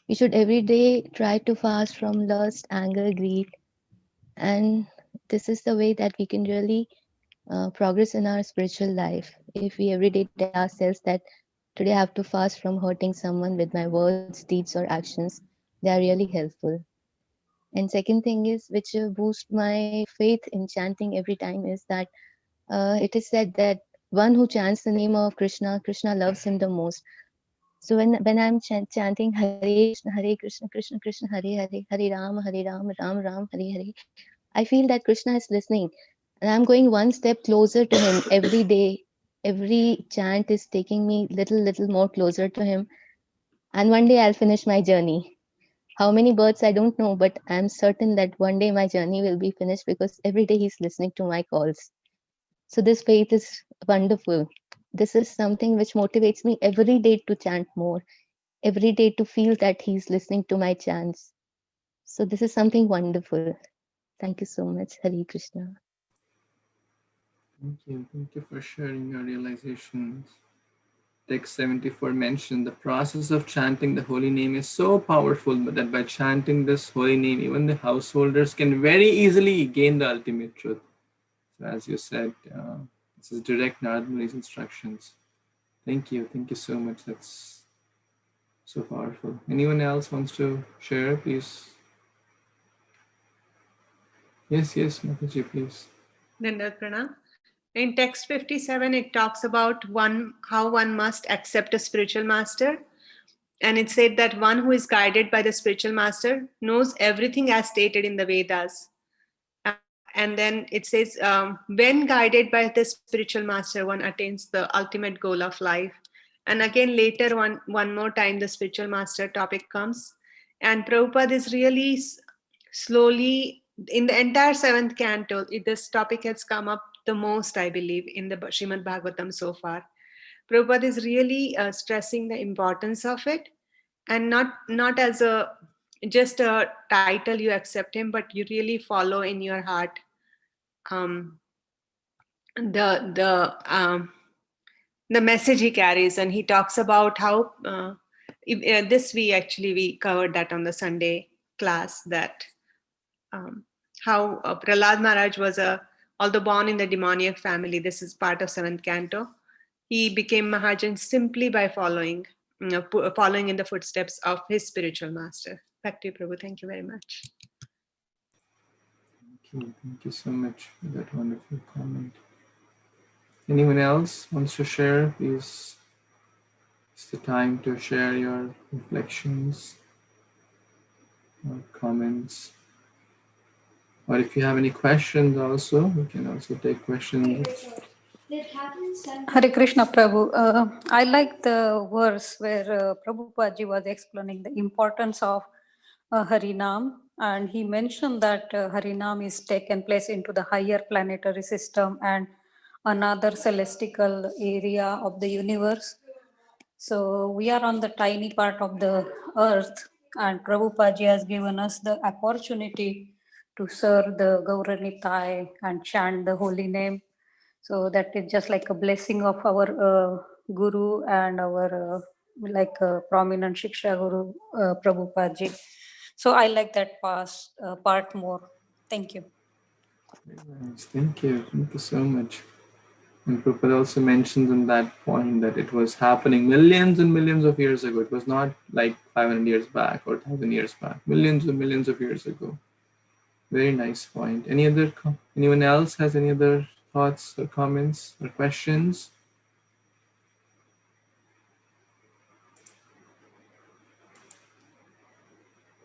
we should every day try to fast from lust, anger, greed. And this is the way that we can really progress in our spiritual life. If we every day tell ourselves that today I have to fast from hurting someone with my words, deeds, or actions, they are really helpful. And second thing is, which boost my faith in chanting every time, is that it is said that one who chants the name of Krishna, Krishna loves him the most. So when I'm chanting Hare Krishna, Krishna Krishna, Hare Hare, Hare Ram, Ram Ram, Hare Hare, I feel that Krishna is listening, and I'm going one step closer to him every day. Every chant is taking me little more closer to him, and one day I'll finish my journey. How many births I don't know, but I'm certain that one day my journey will be finished because every day he's listening to my calls. So this faith is wonderful. This is something which motivates me every day to chant more, every day to feel that he's listening to my chants. So this is something wonderful. Thank you so much. Hare Krishna. Thank you. Thank you for sharing your realizations. Text 74 mentioned the process of chanting the holy name is so powerful that by chanting this holy name, even the householders can very easily gain the ultimate truth. So as you said, this is direct Narad Muni's instructions. Thank you. Thank you so much. That's so powerful. Anyone else wants to share, please? Yes, Mataji, please. Dandakrana. In text 57, it talks about how one must accept a spiritual master. And it said that one who is guided by the spiritual master knows everything as stated in the Vedas. And then it says, when guided by the spiritual master, one attains the ultimate goal of life. And again, later, one more time, the spiritual master topic comes. And Prabhupada is really slowly, in the entire 7th canto, this topic has come up the most, I believe, in the Śrīmad-Bhāgavatam so far. Prabhupada is really stressing the importance of it, and not as just a title you accept him, but you really follow in your heart the message he carries. And he talks about how we covered that on the Sunday class, that how Prahlad Maharaj was although born in the demoniac family, this is part of 7th canto, he became Mahajan simply by following in the footsteps of his spiritual master. Back to you, Prabhu. Thank you very much. Thank you so much for that wonderful comment. Anyone else wants to share? Please, it's the time to share your reflections or comments. Or if you have any questions also, we can also take questions. Hare Krishna, Prabhu. I like the verse where Prabhupada was explaining the importance of Harinam, and he mentioned that Harinam is taken place into the higher planetary system and another celestial area of the universe. So we are on the tiny part of the earth, and Prabhupada has given us the opportunity to serve the Gaura Nitai and chant the holy name. So that is just like a blessing of our Guru and our prominent Shiksha Guru Prabhupada ji. So I like that part more. Thank you. Nice. Thank you so much. And Prabhupada also mentions in that point that it was happening millions and millions of years ago. It was not like 500 years back or 1,000 years back. Millions and millions of years ago. Very nice point. Anyone else has any other thoughts or comments or questions?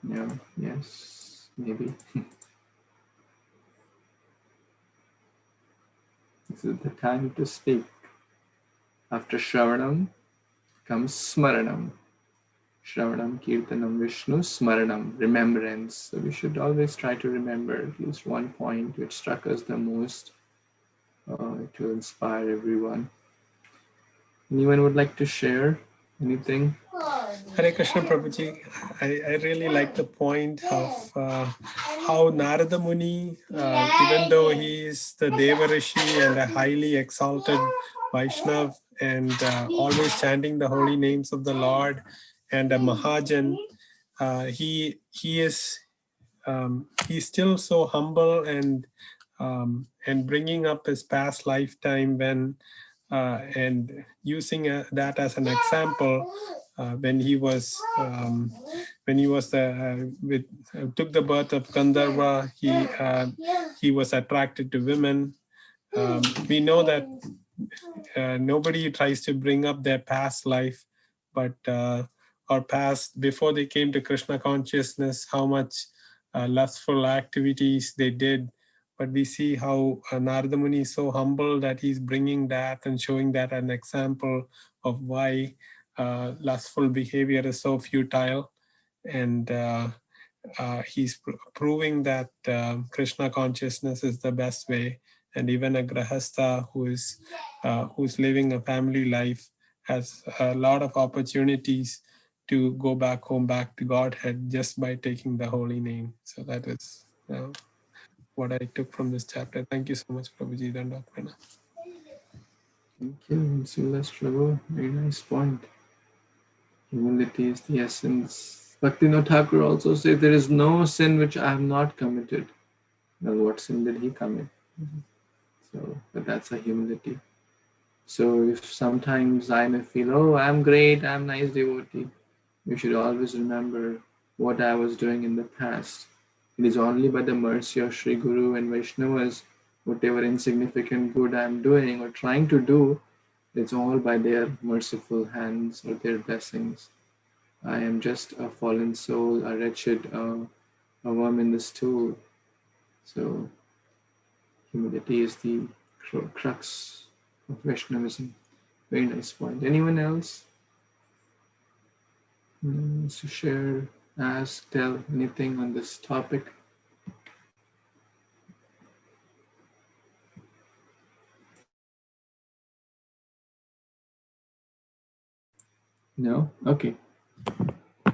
No. Yes. Maybe. This is the time to speak. After Shravanam comes Smaranam. Shravanam, Kirtanam, Vishnu, Smaranam, remembrance. So we should always try to remember at least one point which struck us the most. It will inspire everyone. Anyone would like to share anything? Hare Krishna Prabhuji, I really like the point of how Narada Muni, even though he is the Deva Rishi and a highly exalted Vaishnav and always chanting the holy names of the Lord and a Mahajan, he's still so humble and bringing up his past lifetime and using that as an example. When he was took the birth of Gandharva, he was attracted to women. We know that nobody tries to bring up their past life, but or past, before they came to Krishna consciousness, how much lustful activities they did. But we see how Narada Muni is so humble that he's bringing that and showing that an example of why lustful behavior is so futile. And he's proving that Krishna consciousness is the best way. And even a grahastha who's living a family life has a lot of opportunities to go back home, back to Godhead, just by taking the holy name. So that is what I took from this chapter. Thank you so much, Prabhuji. Dandapana. Thank you, Silas Prabhu. Very nice point. Humility is the essence. Bhaktivinoda Thakur also said, there is no sin which I have not committed. Well, what sin did he commit? So, but that's a humility. So if sometimes I may feel, oh, I'm great, I'm nice devotee, you should always remember what I was doing in the past. It is only by the mercy of Sri Guru and Vaishnavas, whatever insignificant good I'm doing or trying to do, it's all by their merciful hands or their blessings. I am just a fallen soul, a wretched, a worm in the stool. So humility is the crux of Vaishnavism. Very nice point. Anyone else wants to share, ask, tell anything on this topic? No? Okay.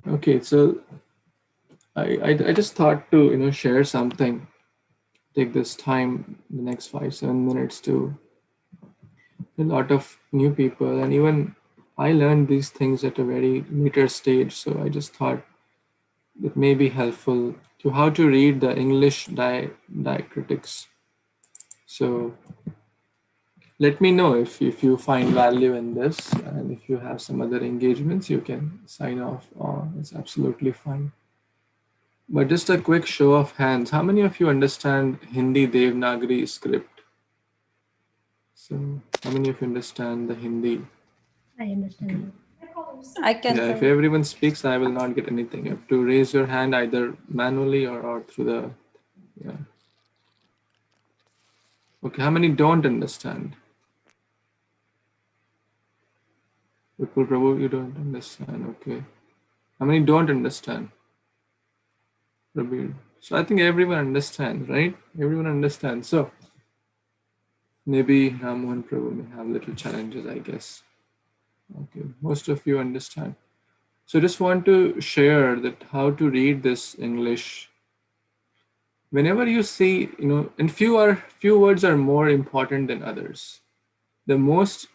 Okay, so I just thought to share something. Take this time, the next 5-7 minutes, to a lot of new people, and even I learned these things at a very later stage. So I just thought it may be helpful to how to read the English diacritics. So let me know if you find value in this, and if you have some other engagements, you can sign off. It's absolutely fine. But just a quick show of hands. How many of you understand Hindi Devanagari script? So how many of you understand the Hindi? I understand. I can. Yeah, if everyone speaks, I will not get anything. You have to raise your hand either manually or through the, yeah. Okay, how many don't understand? Vipul Prabhu, you don't understand. Okay. How many don't understand? Prabhu. So I think everyone understands, right? Everyone understands. So maybe Ramohan Prabhu may have little challenges, I guess. Okay, most of you understand. So just want to share that how to read this English. Whenever you see, and few words are more important than others. The most,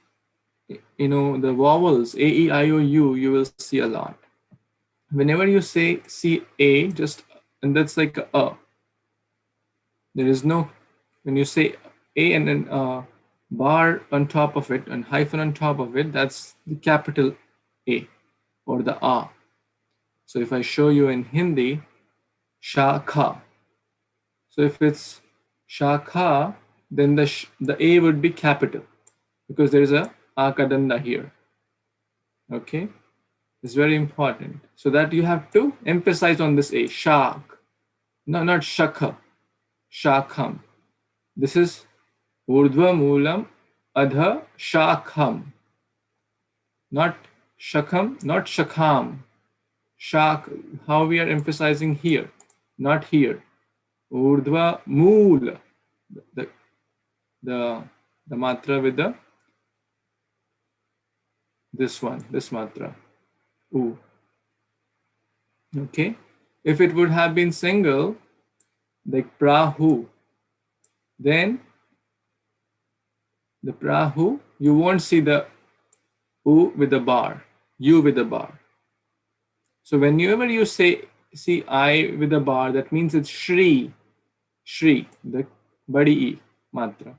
the vowels, A, E, I, O, U, you will see a lot. Whenever you see A, and that's like a. There is no, when you say A and then a bar on top of it and hyphen on top of it, that's the capital A or the A. So if I show you in Hindi, Shakha. So if it's Shakha, then the A would be capital because there is a Akadanda here. Okay, it's very important. So that you have to emphasize on this A, Shak. No, not Shakha, Shakham. This is Urdhva Moolam Adha Shakham. Not Shakham, not Shakham. Shak, how we are emphasizing here, not here. Urdhva Mool. The matra with this matra. U. Okay. If it would have been single, like Prahu, then the Prahu, you won't see the U with the bar, U with the bar. So whenever you see I with a bar, that means it's Shri, the badi E matra.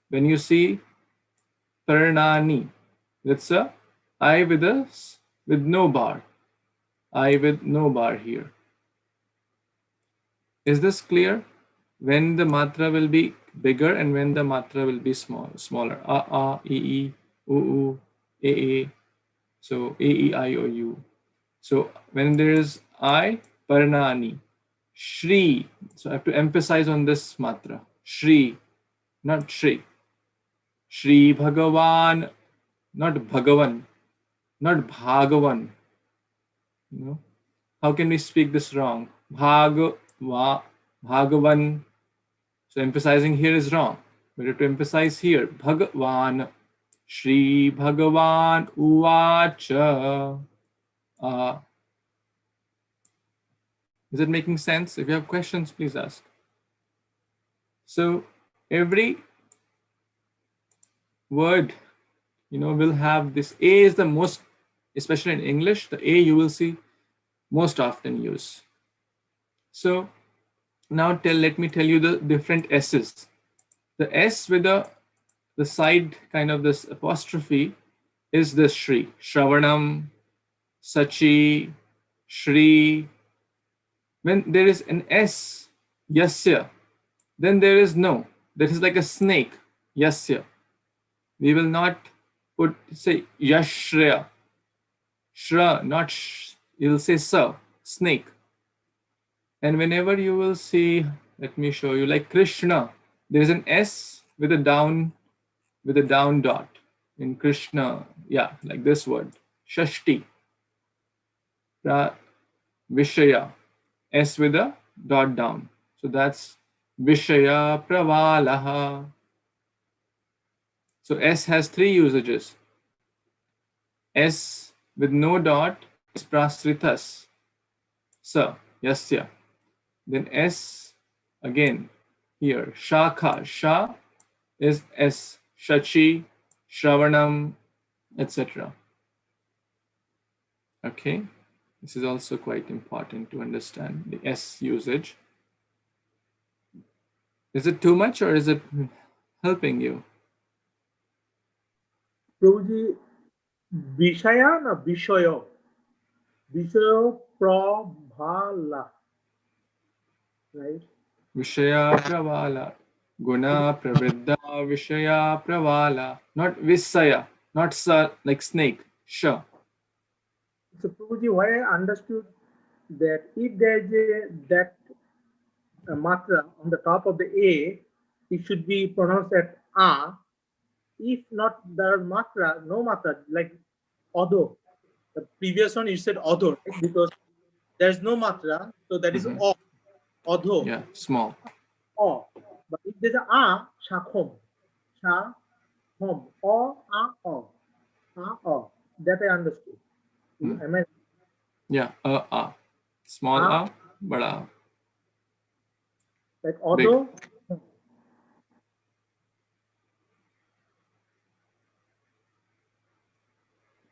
When you see Parnani, that's a I with no bar. I with no bar here. Is this clear? When the matra will be bigger and when the matra will be smaller. A, E, U, A. So A, E, I, O, U. So when there is I, Parnani, Shri. So I have to emphasize on this matra. Shri, not Shri. Shri Bhagavan, not Bhagavan, not Bhagavan. You know, how can we speak this wrong? Bhagavan. So emphasizing here is wrong. We have to emphasize here. Bhagavan. Shri Bhagavan Uvacha. Is it making sense? If you have questions, please ask. So every word, will have this. A is the most, especially in English, the A you will see most often used. So now let me tell you the different S's. The S with the side kind of this apostrophe is the Shri. Shravanam, Sachi, Shri. When there is an S, Yasya, then there is no. That is like a snake, Yasya. We will not say Yashya. Shra, not you'll say Sa, snake. And whenever you will see, let me show you, like Kṛṣṇa, there is an S with a down dot in Kṛṣṇa. Yeah, like this word, Shashti. Vishaya, S with a dot down. So that's Vishaya Pravalaha. So S has three usages. S with no dot is Prasritas, Sa, Yasya. Then S again here, Shakha, Sha is S, Shachi, Shravanam, etc. Okay, this is also quite important to understand the S usage. Is it too much or is it helping you? Prabhuji, Vishaya na Vishayo? Vishayo Prabhala. Right? Vishaya Pravala. Guna Pravriddha Vishaya Pravala. Not Visaya, not Sa, like snake. Sha. So Prabhuji, why I understood that if there is that matra on the top of the A, it should be pronounced as A. If not, there are matra, no matra, like Odo. The previous one you said Odo, right? Because there's no matra, so that is O. Odo. Yeah, small. O. But if there's a Shakhom. Shahom. O, A, O. A, O. That I understood. Am I? Yeah, A. Small A, bada. Like Odo.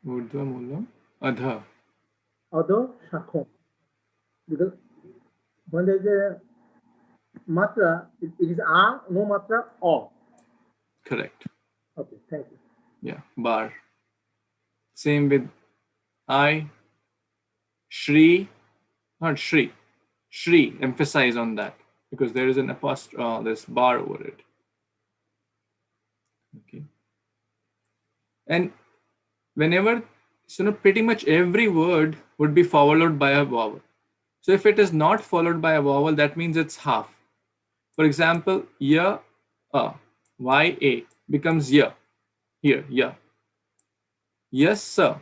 Urdhva Mulam, Adha. Odo, Shakhom. Because when there is a matra, it is A, no matra, O. Correct. Okay, thank you. Yeah, bar. Same with I. Shri, not Shri. Shri, emphasize on that because there is an apostrophe, there's bar over it. Okay. And whenever, pretty much every word would be followed by a vowel. So if it is not followed by a vowel, that means it's half. For example, ya, ya becomes ya. Here, ya. Yes, sir.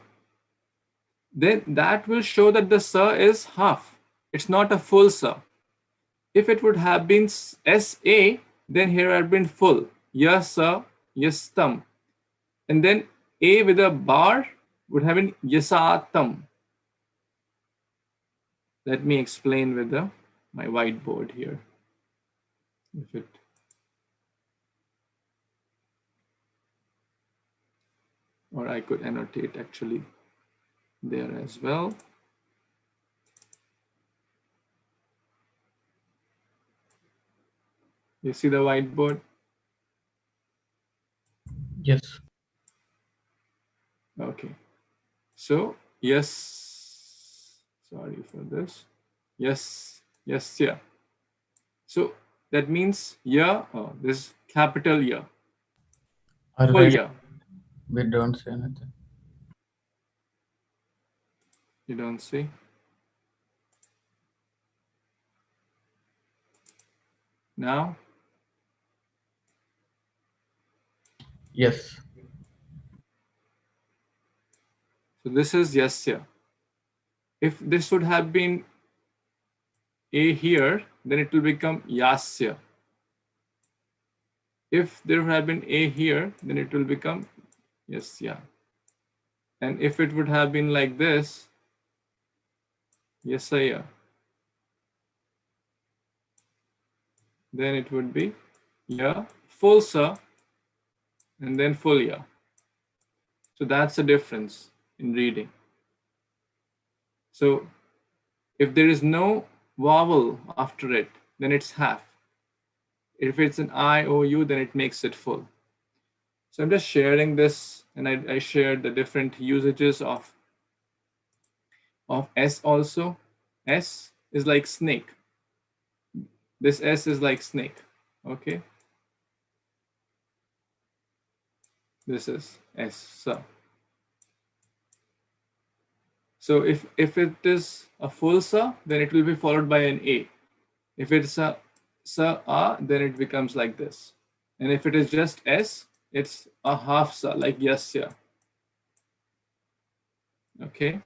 Then that will show that the sir is half. It's not a full sir. If it would have been SA, then here had been full. Yes, sir. Yastam. And then A with a bar would have been yasatam. Let me explain with my whiteboard here. If it or I could annotate actually there as well. You see the whiteboard? Yes. Okay. So, yes, sorry for this. Yes, yeah. So that means yeah, this capital yeah. Full yeah. We don't say anything. You don't see? Now? Yes. So this is yasya. If this would have been a here, then it will become yasya. If there would have been a here, then it will become yasya. And if it would have been like this, yasaya, then it would be ya, full sa, and then full ya. So that's the difference in reading. So if there is no vowel after it, then it's half. If it's an I, O, U, then it makes it full. So I'm just sharing this, and I shared the different usages of S also. S is like snake. This S is like snake, okay? This is S, so if it is a full sa, then it will be followed by an A. If it's a sa, a, then it becomes like this. And if it is just S, it's a half sa, like yasya. Okay.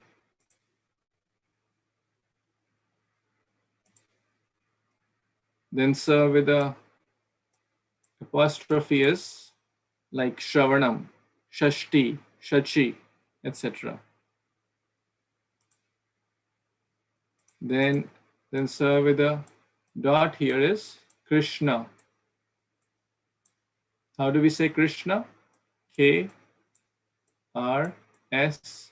Then sa with a apostrophe is like shravanam, shashti, shachi, etc. Then sa with a dot here is Kṛṣṇa. How do we say Kṛṣṇa? K R S.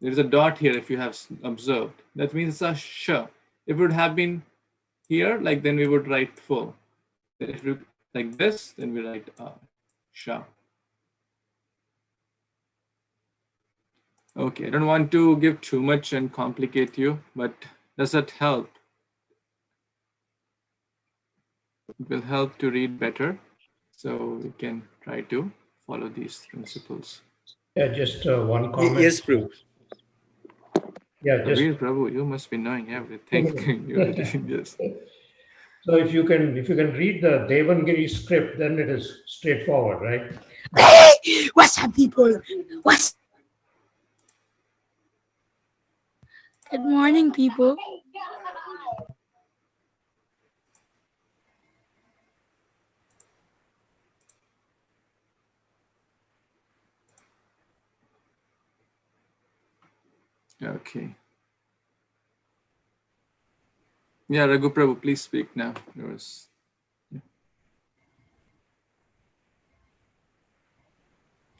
There is a dot here if you have observed. That means it's a sh. If it would have been here, like then we would write full. If it like this, then we write sha. Okay, I don't want to give too much and complicate you, but does that help? It will help to read better, so we can try to follow these principles. Yeah, just one comment. Yes, Prabhu. Yeah, just Prabhu, you must be knowing everything. Yes. So if you can read the Devangiri script, then it is straightforward, right? Hey, what's up, people? Good morning, people. Okay. Yeah, Raghu Prabhu, please speak now. Yours. Yeah.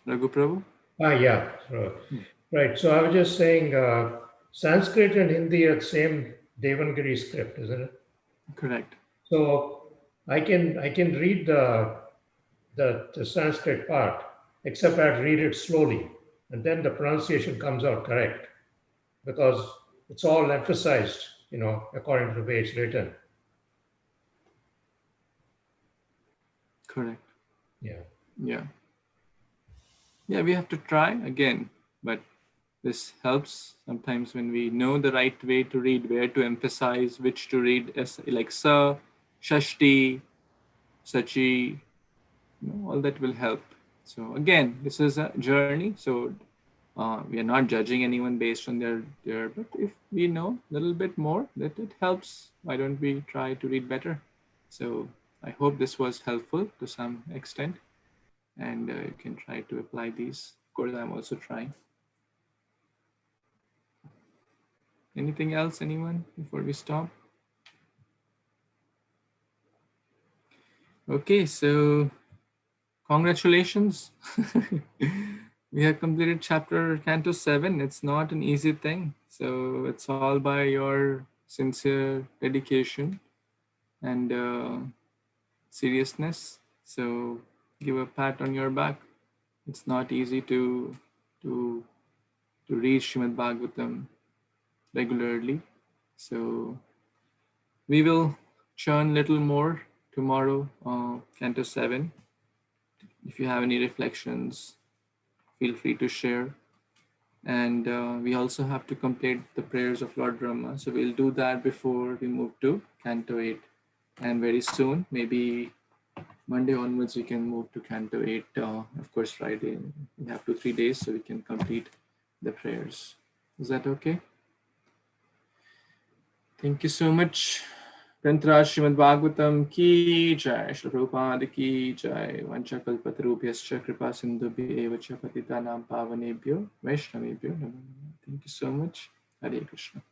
Raghu Prabhu? Yeah. Right. So I was just saying Sanskrit and Hindi are the same Devangiri script, isn't it? Correct. So I can read the Sanskrit part, except I read it slowly, and then the pronunciation comes out correct, because it's all emphasized, according to the way it's written. Correct. Yeah. Yeah. Yeah, we have to try again, but this helps sometimes when we know the right way to read, where to emphasize, which to read, as like sa, shashti, sachi, all that will help. So again, this is a journey. So we are not judging anyone based on their, but if we know a little bit more, that it helps. Why don't we try to read better? So I hope this was helpful to some extent, and you can try to apply these. Of course, I'm also trying. Anything else, anyone, before we stop? Okay, so congratulations. We have completed Canto 7. It's not an easy thing. So it's all by your sincere dedication and seriousness. So give a pat on your back. It's not easy to read Śrīmad-Bhāgavatam regularly. So we will churn little more tomorrow, Canto 7. If you have any reflections, feel free to share. And we also have to complete the prayers of Lord Brahma. So we'll do that before we move to Canto 8. And very soon, maybe Monday onwards, we can move to Canto 8. Of course, Friday, we have 2-3 days so we can complete the prayers. Is that okay? Thank you so much. Grantaraj Śrīmad-Bhāgavatam ki jai, Śrīla Prabhupada ki jai, Vanchakalpatarubhyascha kripa sindhubhya evacha patitanam pavanebhyo Vaishnavebhyo namo namaha. Thank you so much. Hare Krishna.